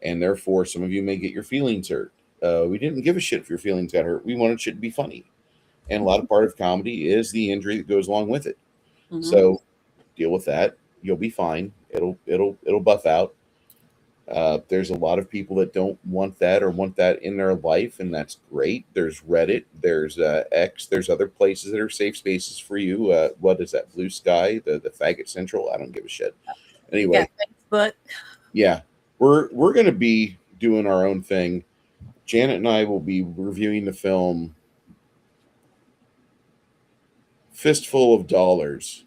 and therefore some of you may get your feelings hurt. We didn't give a shit if your feelings got hurt. We wanted shit to be funny, and a lot of part of comedy is the injury that goes along with it. Hmm. So deal with that. You'll be fine. It'll buff out. There's a lot of people that don't want that or want that in their life, and that's great. There's Reddit, there's X, there's other places that are safe spaces for you. What is that? Blue Sky, the faggot central. I don't give a shit. You got Anyway, Facebook. yeah, we're gonna be doing our own thing. Janet and I will be reviewing the film Fistful of Dollars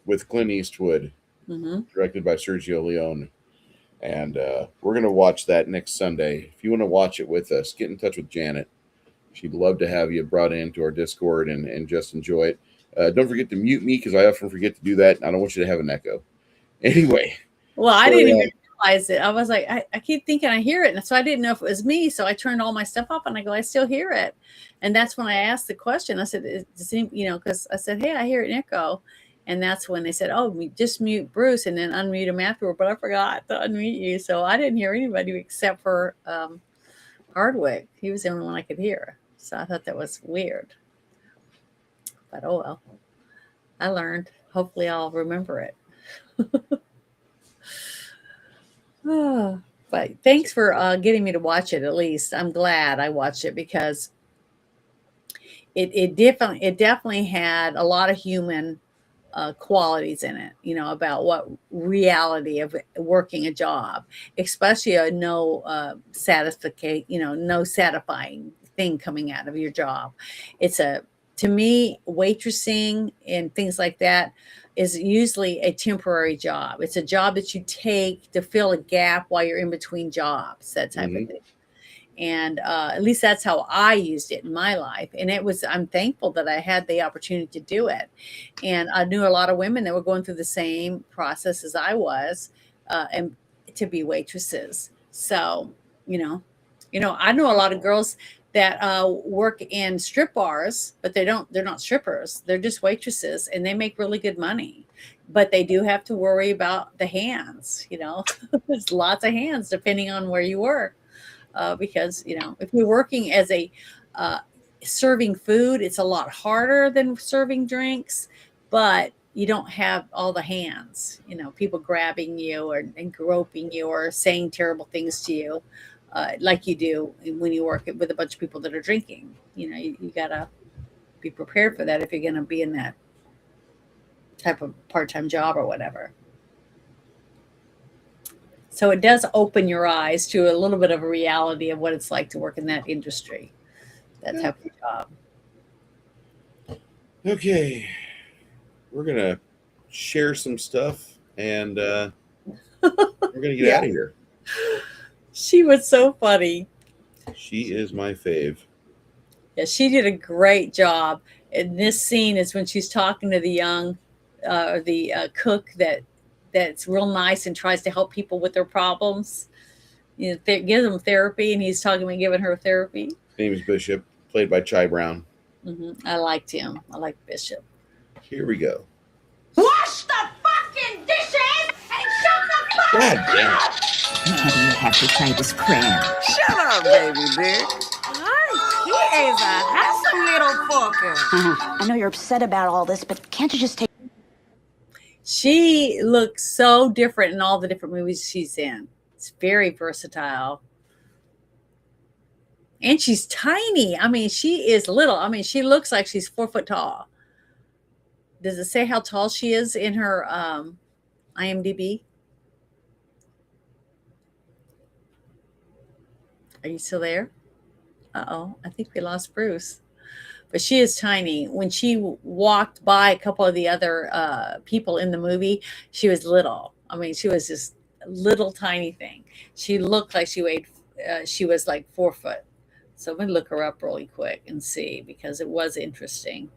with Clint Eastwood, Hmm. directed by Sergio Leone. And we're going to watch that next Sunday. If you want to watch it with us, get in touch with Janet. She'd love to have you brought into our Discord and just enjoy it. Don't forget to mute me, because I often forget to do that. I don't want you to have an echo. Anyway, Well, I so didn't even realize it. I was like, I keep thinking I hear it. And so I didn't know if it was me. So I turned all my stuff off and I go, I still hear it. And that's when I asked the question. I said, because I said, hey, I hear an echo. And that's when they said, oh, just mute Bruce and then unmute him afterward. But I forgot to unmute you. So I didn't hear anybody except for Hardwick. He was the only one I could hear. So I thought that was weird. But oh well, I learned. Hopefully I'll remember it. But thanks for getting me to watch it. At least I'm glad I watched it, because it definitely had a lot of human qualities in it. About what reality of working a job, especially a no satisfying thing coming out of your job. It's a To me, waitressing and things like that is usually a temporary job. It's a job that you take to fill a gap while you're in between jobs, that type of mhm. thing. And at least that's how I used it in my life. And I'm thankful that I had the opportunity to do it. And I knew a lot of women that were going through the same process as I was, and to be waitresses. So, you know, I know a lot of girls that work in strip bars, but they're not strippers. They're just waitresses, and they make really good money. But they do have to worry about the hands, there's lots of hands depending on where you work. Because, if you're working as a serving food, it's a lot harder than serving drinks, but you don't have all the hands, people grabbing you and groping you or saying terrible things to you, like you do when you work with a bunch of people that are drinking. You got to be prepared for that if you're going to be in that type of part-time job or whatever. So it does open your eyes to a little bit of a reality of what it's like to work in that industry, that type of job. Okay. We're going to share some stuff, and we're going to get out of here. She was so funny. She is my fave. Yeah, she did a great job. And this scene is when she's talking to the young, cook that's real nice and tries to help people with their problems. Gives them therapy, and he's talking about giving her therapy. His name is Bishop, played by Chai Brown. I liked him. I liked Bishop. Here we go. Wash the fucking dishes and shut the fuck God damn. Why do you have to try this crab? Shut up, baby bitch. He is a handsome little fucker. I know you're upset about all this, but can't you just take... She looks so different in all the different movies she's in. It's very versatile. And she's tiny. I mean, she is little. I mean, she looks like she's 4 foot tall. Does it say how tall she is in her IMDb? Are you still there? Uh-oh, I think we lost Bruce. But she is tiny. When she walked by a couple of the other people in the movie, she was little. I mean, she was this little tiny thing. She looked like she was like 4 foot. So I'm going to look her up really quick and see, because it was interesting.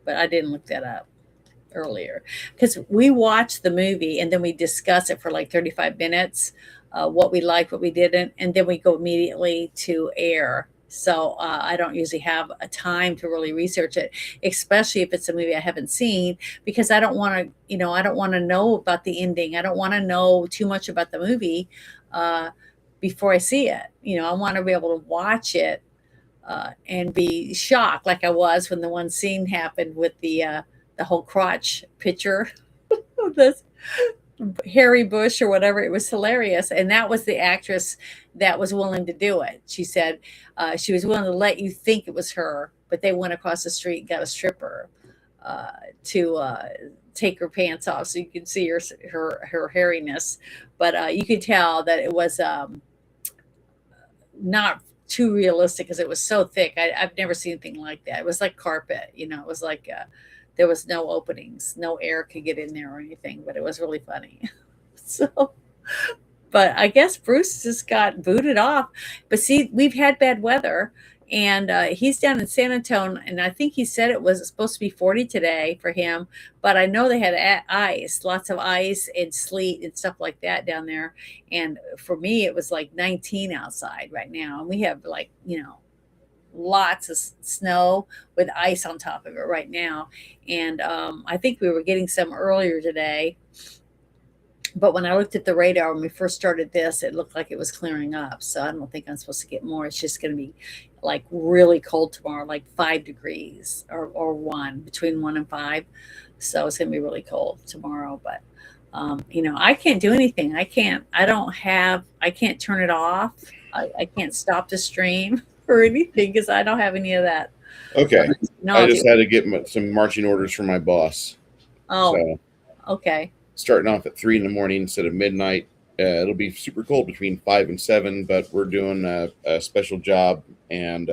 But I didn't look that up earlier, because we watched the movie and then we discuss it for like 35 minutes, what we liked, what we didn't, and then we go immediately to air. So I don't usually have a time to really research it, especially if it's a movie I haven't seen, because I don't want to, I don't want to know about the ending. I don't want to know too much about the movie before I see it. I want to be able to watch it and be shocked, like I was when the one scene happened with the whole crotch picture of this Harry Bush or whatever. It was hilarious. And that was the actress that was willing to do it. She said she was willing to let you think it was her, but they went across the street and got a stripper to take her pants off so you could see her hairiness. But you could tell that it was not too realistic, because it was so thick. I've never seen anything like that. It was like carpet, it was like there was no openings, no air could get in there or anything, but it was really funny. So, but I guess Bruce just got booted off. But see, we've had bad weather, and he's down in San Antonio, and I think he said it was supposed to be 40 today for him, but I know they had ice, lots of ice and sleet and stuff like that down there. And for me, it was like 19 outside right now, and we have like, lots of snow with ice on top of it right now. And I think we were getting some earlier today, but when I looked at the radar when we first started this, it looked like it was clearing up. So I don't think I'm supposed to get more. It's just going to be like really cold tomorrow, like 5 degrees or between 1 and 5. So it's going to be really cold tomorrow. But I can't do anything. I can't turn it off. I can't stop the stream or anything, because I don't have any of that. Okay. I just had to get some marching orders from my boss. Oh, so, okay. Starting off at 3 a.m. instead of midnight. It'll be super cold between 5 and 7, but we're doing a special job, and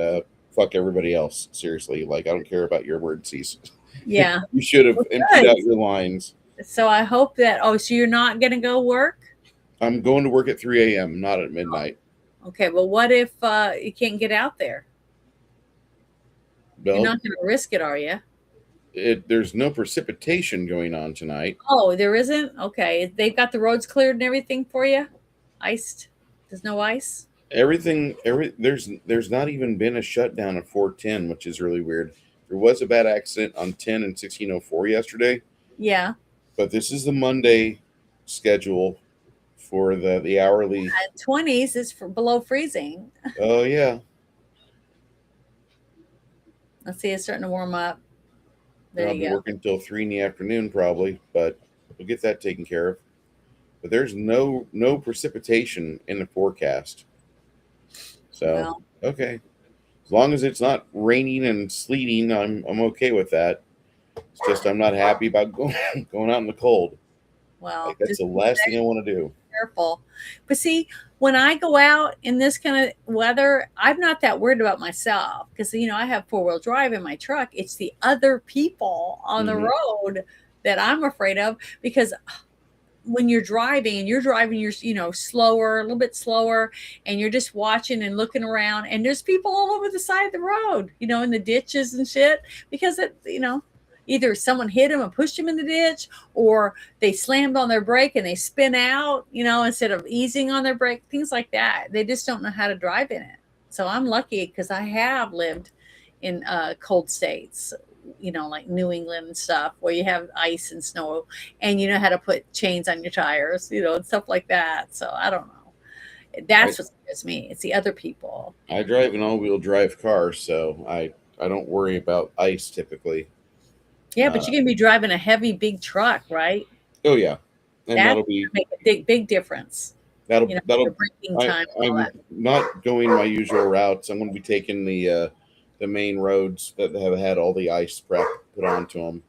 fuck everybody else. Seriously, like, I don't care about your emergencies. Yeah. You should have emptied out your lines. So I hope that, so you're not going to go work? I'm going to work at 3 a.m., not at midnight. Okay, well, what if you can't get out there? You're Well, not going to risk it, are you? there's no precipitation going on tonight. Oh, there isn't? Okay. They've got the roads cleared and everything for you? Iced? There's no ice? There's not even been a shutdown at 410, which is really weird. There was a bad accident on 10 and 1604 yesterday, Yeah. but this is the Monday schedule for the hourly. And 20s is for below freezing. Oh yeah, Let's see, it's starting to warm up. There I'll you be go. working till 3 in the afternoon probably, but we'll get that taken care of. But there's no precipitation in the forecast. So Well, okay, as long as it's not raining and sleeting, I'm okay with that. It's just I'm not happy about going out in the cold. Like that's just the be last thing I want to do. careful. But see, when I go out in this kind of weather, I'm not that worried about myself because, I have four-wheel drive in my truck. It's the other people on the Mhm. road that I'm afraid of because when you're driving and you're slower, a little bit slower, and you're just watching and looking around, and there's people all over the side of the road, in the ditches and shit, because either someone hit them and pushed them in the ditch, or they slammed on their brake and they spin out, instead of easing on their brake, things like that. They just don't know how to drive in it. So I'm lucky because I have lived in cold states, like New England and stuff, where you have ice and snow, and you know how to put chains on your tires, and stuff like that. So I don't know. I That's what scares me. It's the other people. I drive an all-wheel drive car, so I don't worry about ice typically. Yeah, but Uh, you're gonna be driving a heavy, big truck, right? oh yeah, and That's that'll gonna be make a big, big difference. that'll. The braking time and all I'm that. not going my usual routes. I'm going to be taking the main roads that have had all the ice prep put onto them.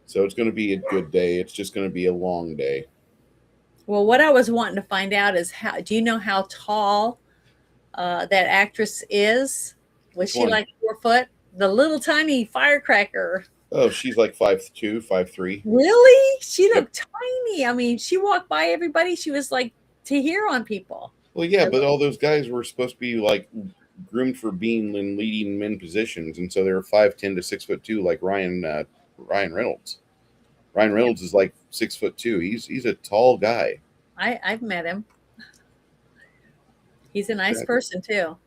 So it's going to be a good day. It's just going to be a long day. Well, what I was wanting to find out is do you know how tall that actress is? Was Which she one? like 4 foot? The little tiny firecracker. Oh, she's like 5'2", 5'3". Really? She Yep. looked tiny. I mean, she walked by everybody. She was like to hear on people. Well, yeah, but all those guys were supposed to be like groomed for being in leading men positions, and so they were 5'10" to 6'2", like Ryan Reynolds. Ryan Yeah, Reynolds is like 6'2". He's a tall guy. I've met him. He's a nice Exactly. person too.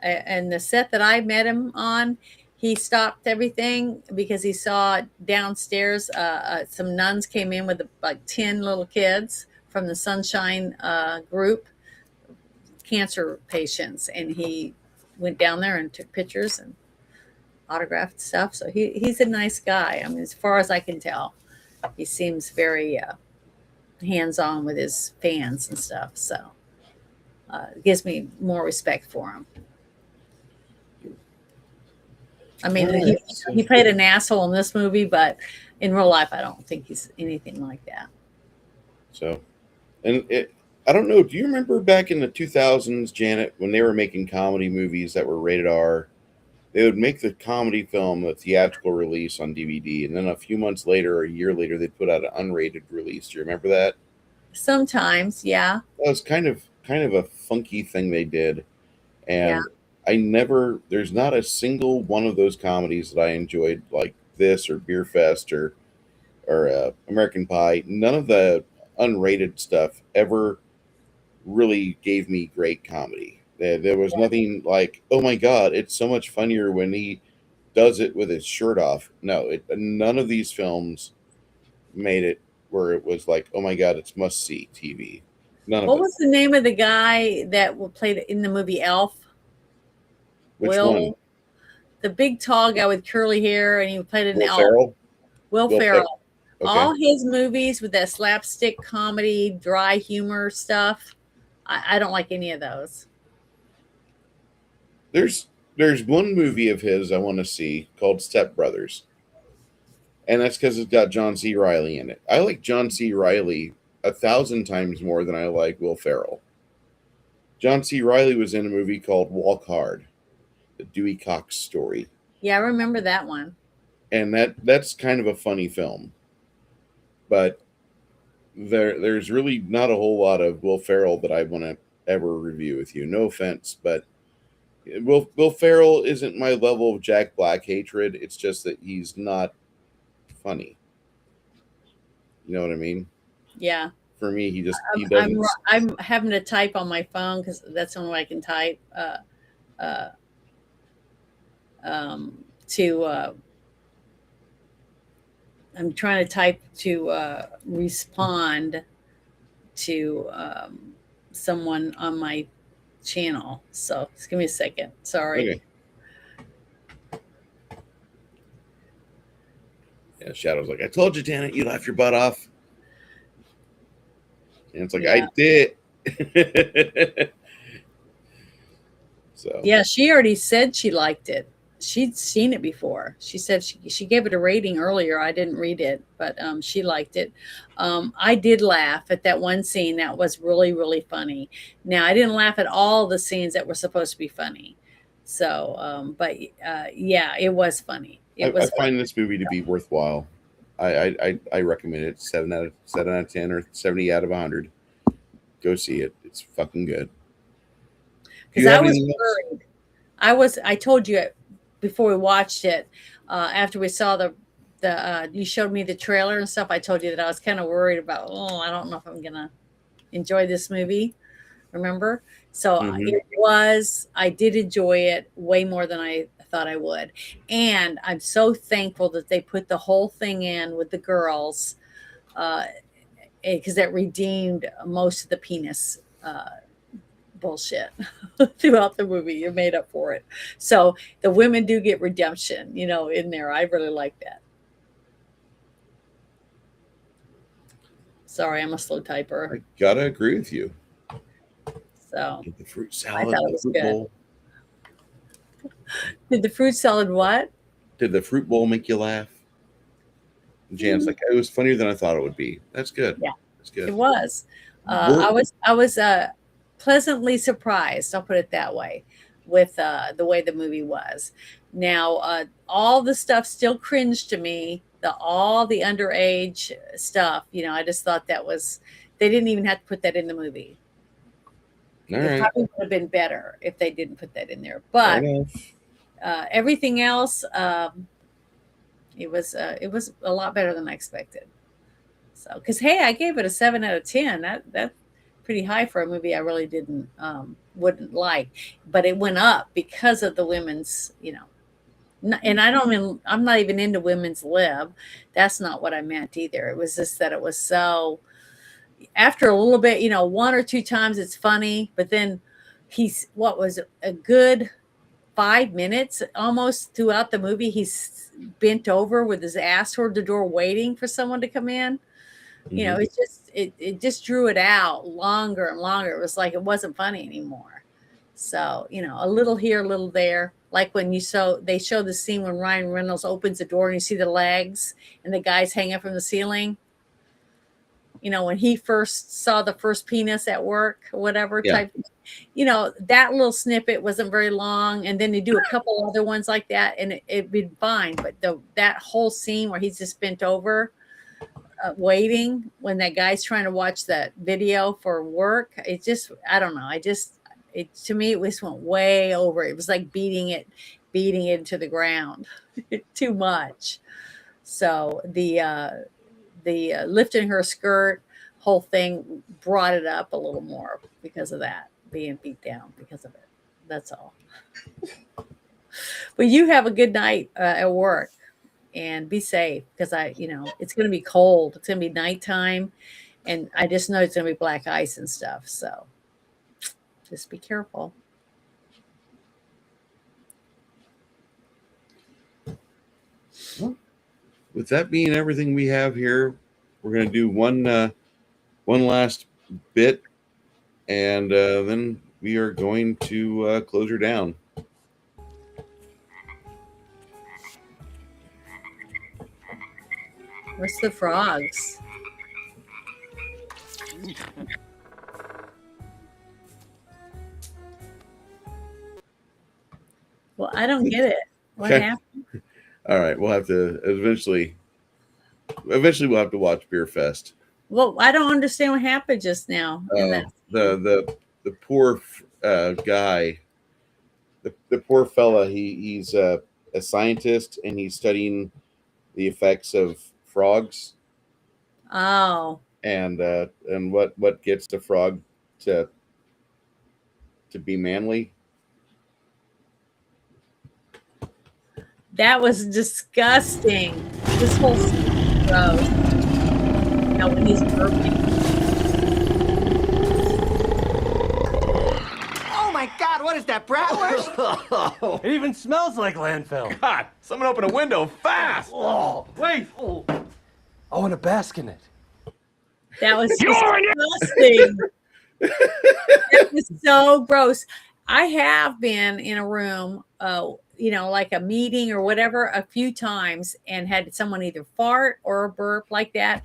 And the set that I met him on, he stopped everything because he saw downstairs some nuns came in with like 10 little kids from the Sunshine group, cancer patients, and he went down there and took pictures and autographed stuff. So he's a nice guy. I mean, as far as I can tell, he seems very hands-on with his fans and stuff. So it gives me more respect for him. I mean, All he, right, so- he played an asshole in this movie, but in real life, I don't think he's anything like that. So, I don't know. Do you remember back in the 2000s, Janet, when they were making comedy movies that were rated R? They would make the comedy film a theatrical release on DVD, and then a few months later, or a year later, they'd put out an unrated release. Do you remember that? Sometimes, yeah, That was kind of a funky thing they did, yeah. and there's not a single one of those comedies that I enjoyed like this or Beer Fest or American Pie. None of the unrated stuff ever really gave me great comedy. There was nothing like, oh my god, it's so much funnier when he does it with his shirt off. No, none of these films made it where it was like, oh my god, it's must see TV. None of What it. was the name of the guy that played in the movie Elf? Which one? Will, the big tall guy with curly hair, and he played an Will elf. Ferrell? Will Will Ferrell. Okay. All his movies with that slapstick comedy, dry humor stuff, I don't like any of those. There's one movie of his I want to see called Step Brothers, and that's because it's got John C. Riley in it. I like John C. Riley 1,000 times more than I like Will Ferrell. John C. Riley was in a movie called Walk Hard, the Dewey Cox story, Yeah, I remember that one. and that's kind of a funny film, but there's really not a whole lot of Will Ferrell that I want to ever review with you. No offense, but Will Ferrell isn't my level of Jack Black hatred. It's just that he's not funny. You know what I mean? Yeah. For me, he I'm doesn't. I'm having to type on my phone because that's the only way I can type uh, to. I'm trying to type to respond to someone on my channel. So just give me a second. Sorry. Okay. Yeah, Shadow's like, I told you, Janet, you laugh your butt off. And it's like, Yeah. I did. So Yeah, she already said she liked it. She'd seen it before. She said she gave it a rating earlier. I didn't read it, but she liked it. I did laugh at that one scene that was really, really funny. Now, I didn't laugh at all the scenes that were supposed to be funny. So, but yeah, it was funny. It I was find this movie to be worthwhile. I recommend it. 7 out of 10 or 70 out of 100. Go see it. It's fucking good. Do because you I have was anything else? worried. I told you before we watched it, after we saw you showed me the trailer and stuff. I told you that I was kind of worried about, oh, I don't know if I'm gonna enjoy this movie. Remember? So Mhm. I did enjoy it way more than I thought I would. And I'm so thankful that they put the whole thing in with the girls, because that redeemed most of the penis bullshit throughout the movie. You made up for it. So the women do get redemption, in there. I really like that. Sorry, I'm a slow typer. I gotta agree with you. So Get the fruit I salad, thought it the was fruit good. bowl. Did the fruit salad what? Did the fruit bowl make you laugh? And Jan's like, it was funnier than I thought it would be. That's good. Yeah. That's good. It was. I was pleasantly surprised. I'll put it that way, with the way the movie was. Now, all the stuff still cringed to me. All the underage stuff. I just thought they didn't even have to put that in the movie. All It right. probably would have been better if they didn't put that in there. Fair But enough. everything else, it was a lot better than I expected. So, because hey, I gave it a 7 out of 10. That's pretty high for a movie I really wouldn't like, but it went up because of the women's, and I'm not even into women's lib. That's not what I meant either. It was just that it was so, after a little bit, one or two times it's funny, but then what was a good 5 minutes almost throughout the movie, he's bent over with his ass toward the door waiting for someone to come in. It just drew it out longer and longer. It was like it wasn't funny anymore. So, a little here, a little there. Like when they show the scene when Ryan Reynolds opens the door and you see the legs and the guys hanging from the ceiling. When he first saw the first penis at work, whatever type, that little snippet wasn't very long. And then they do a couple other ones like that and it'd be fine. But that whole scene where he's just bent over, waiting when that guy's trying to watch that video for work, I don't know. To me, it just went way over. It was like beating it into the ground too much. So the lifting her skirt whole thing brought it up a little more because of that, being beat down because of it. That's all. But you have a good night at work and be safe, because it's going to be cold. It's going to be nighttime, and I just know it's going to be black ice and stuff. So just be careful. Well, with that being everything we have here, we're going to do one last bit, and then we are going to close her down. What's the frogs? Well, I don't get it. What happened? All right, we'll have to eventually we'll have to watch Beer Fest. Well, I don't understand what happened just now. The poor guy, the poor fella. He's a scientist and he's studying the effects of frogs Oh, and what gets the frog to be manly. that was disgusting. This whole scene is gross. When he's burping. Oh my God, what is that, bratwurst? It even smells like landfill. God, someone open a window fast! Oh, wait. Oh, I want to bask in it. That was disgusting. That was so gross. I have been in a room, like a meeting or whatever, a few times and had someone either fart or burp like that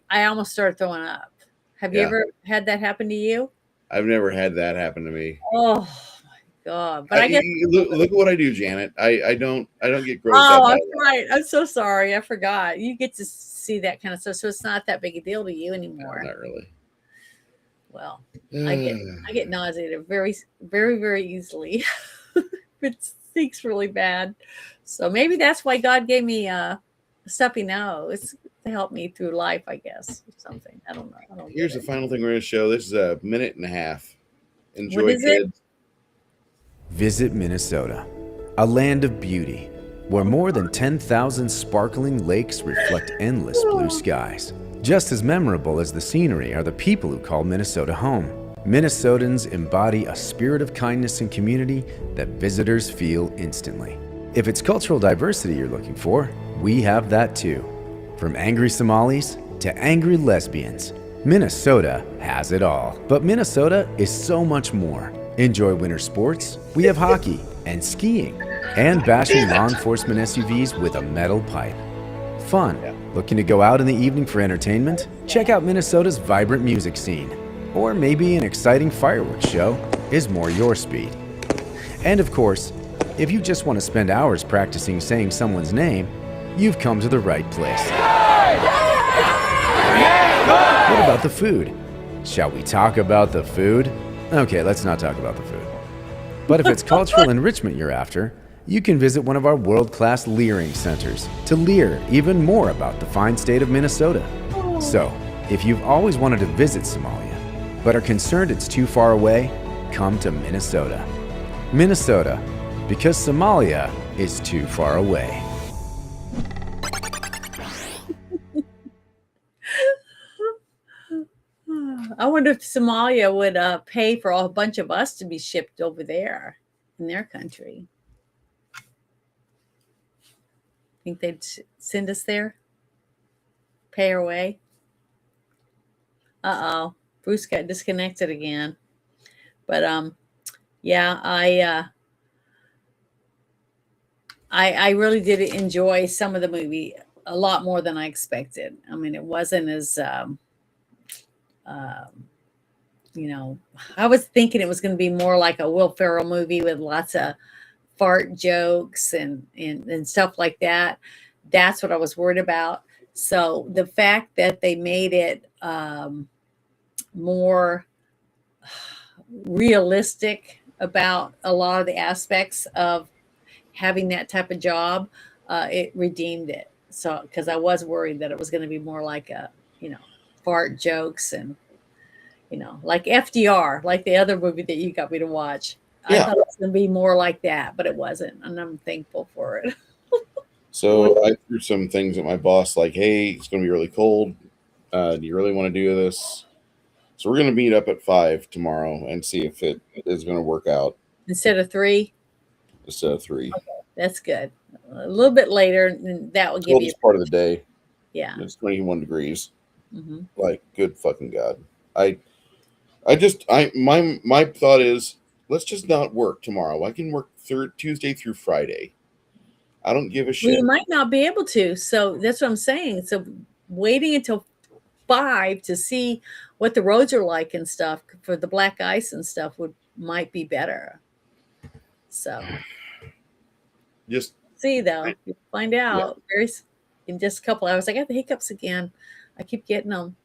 I almost started throwing up. Have you ever had that happen to you? I've never had that happen to me. Oh my God. But I guess look at what I do, Janet. I don't get grossed oh, out. that's right. I'm so sorry. I forgot. You get to see that kind of stuff, so it's not that big a deal to you anymore. No, not really. Well, I get nauseated very, very, very easily. It stinks really bad. So maybe that's why God gave me a stuffy nose to help me through life, I guess, or something. I don't know. Here's the final thing we're going to show. This is a minute and a half. Enjoy, What is it? kids. Visit Minnesota, a land of beauty, where more than 10,000 sparkling lakes reflect endless blue skies. Just as memorable as the scenery are the people who call Minnesota home. Minnesotans embody a spirit of kindness and community that visitors feel instantly. If it's cultural diversity you're looking for, we have that too. From angry Somalis to angry lesbians, Minnesota has it all. But Minnesota is so much more. Enjoy winter sports, we have hockey and skiing, and bashing law enforcement SUVs with a metal pipe. Fun. Looking to go out in the evening for entertainment? Check out Minnesota's vibrant music scene. Or maybe an exciting fireworks show is more your speed. And of course, if you just want to spend hours practicing saying someone's name, you've come to the right place. What about the food? Shall we talk about the food? Okay, let's not talk about the food. But if it's cultural enrichment you're after, you can visit one of our world-class leering centers to leer even more about the fine state of Minnesota. So, if you've always wanted to visit Somalia, but are concerned it's too far away, come to Minnesota. Minnesota, because Somalia is too far away. I wonder if Somalia would pay for a bunch of us to be shipped over there in their country. Think they'd send us there? Pay our way? Uh-oh. Bruce got disconnected again. But yeah, I really did enjoy some of the movie a lot more than I expected. I mean, it wasn't as I was thinking it was going to be more like a Will Ferrell movie with lots of fart jokes and stuff like that. That's what I was worried about. So the fact that they made it more realistic about a lot of the aspects of having that type of job, it redeemed it. So, because I was worried that it was going to be more like fart jokes and, like FDR, like the other movie that you got me to watch. Yeah. I thought it was going to be more like that, but it wasn't. And I'm thankful for it. So I threw some things at my boss like, hey, it's going to be really cold. Do you really want to do this? So we're going to meet up at 5 tomorrow and see if it is going to work out. Instead of 3? Instead of 3. Okay, that's good. A little bit later, and that will give you. Coldest part of the day. Yeah. It's 21 degrees. Mm-hmm. Like, good fucking God. My thought is, let's just not work tomorrow. I can work Tuesday through Friday. I don't give a shit. Well, you might not be able to. So that's what I'm saying. So waiting until 5 to see what the roads are like and stuff for the black ice and stuff might be better. So Just see though, you'll find out in just a couple hours. I got the hiccups again. I keep getting them.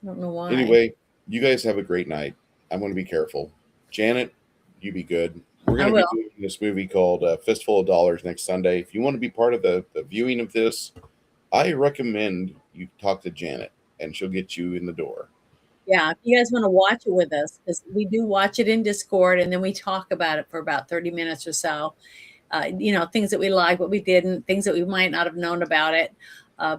I don't know why. Anyway, you guys have a great night. I'm going to be careful. Janet, you be good. We're I going to be will. doing this movie called Fistful of Dollars next Sunday. If you want to be part of the viewing of this, I recommend you talk to Janet, and she'll get you in the door. Yeah, if you guys want to watch it with us, because we do watch it in Discord, and then we talk about it for about 30 minutes or so. Things that we like, what we didn't, things that we might not have known about it,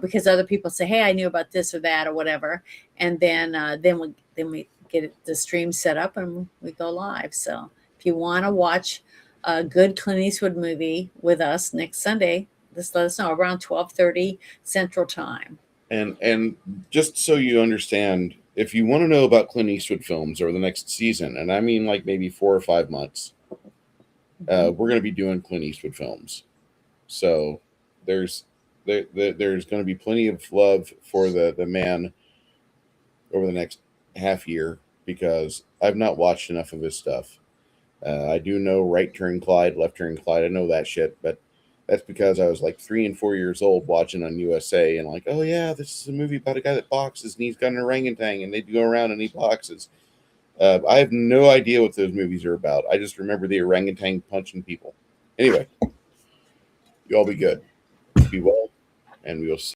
because other people say, "Hey, I knew about this or that or whatever," and then we get the stream set up and we go live. So if you want to watch a good Clint Eastwood movie with us next Sunday, just let us know around 12:30 Central Time. And just so you understand, if you want to know about Clint Eastwood films over the next season, and I mean like maybe 4 or 5 months, we're going to be doing Clint Eastwood films. So there's going to be plenty of love for the man over the next half year, because I've not watched enough of his stuff. I do know Right Turn Clyde, Left Turn Clyde. I know that shit, but that's because I was like 3 and 4 years old watching on USA and like, oh yeah, this is a movie about a guy that boxes and he's got an orangutan and they go around and he boxes. I have no idea what those movies are about. I just remember the orangutan punching people. Anyway, you all be good. Be well, and we will see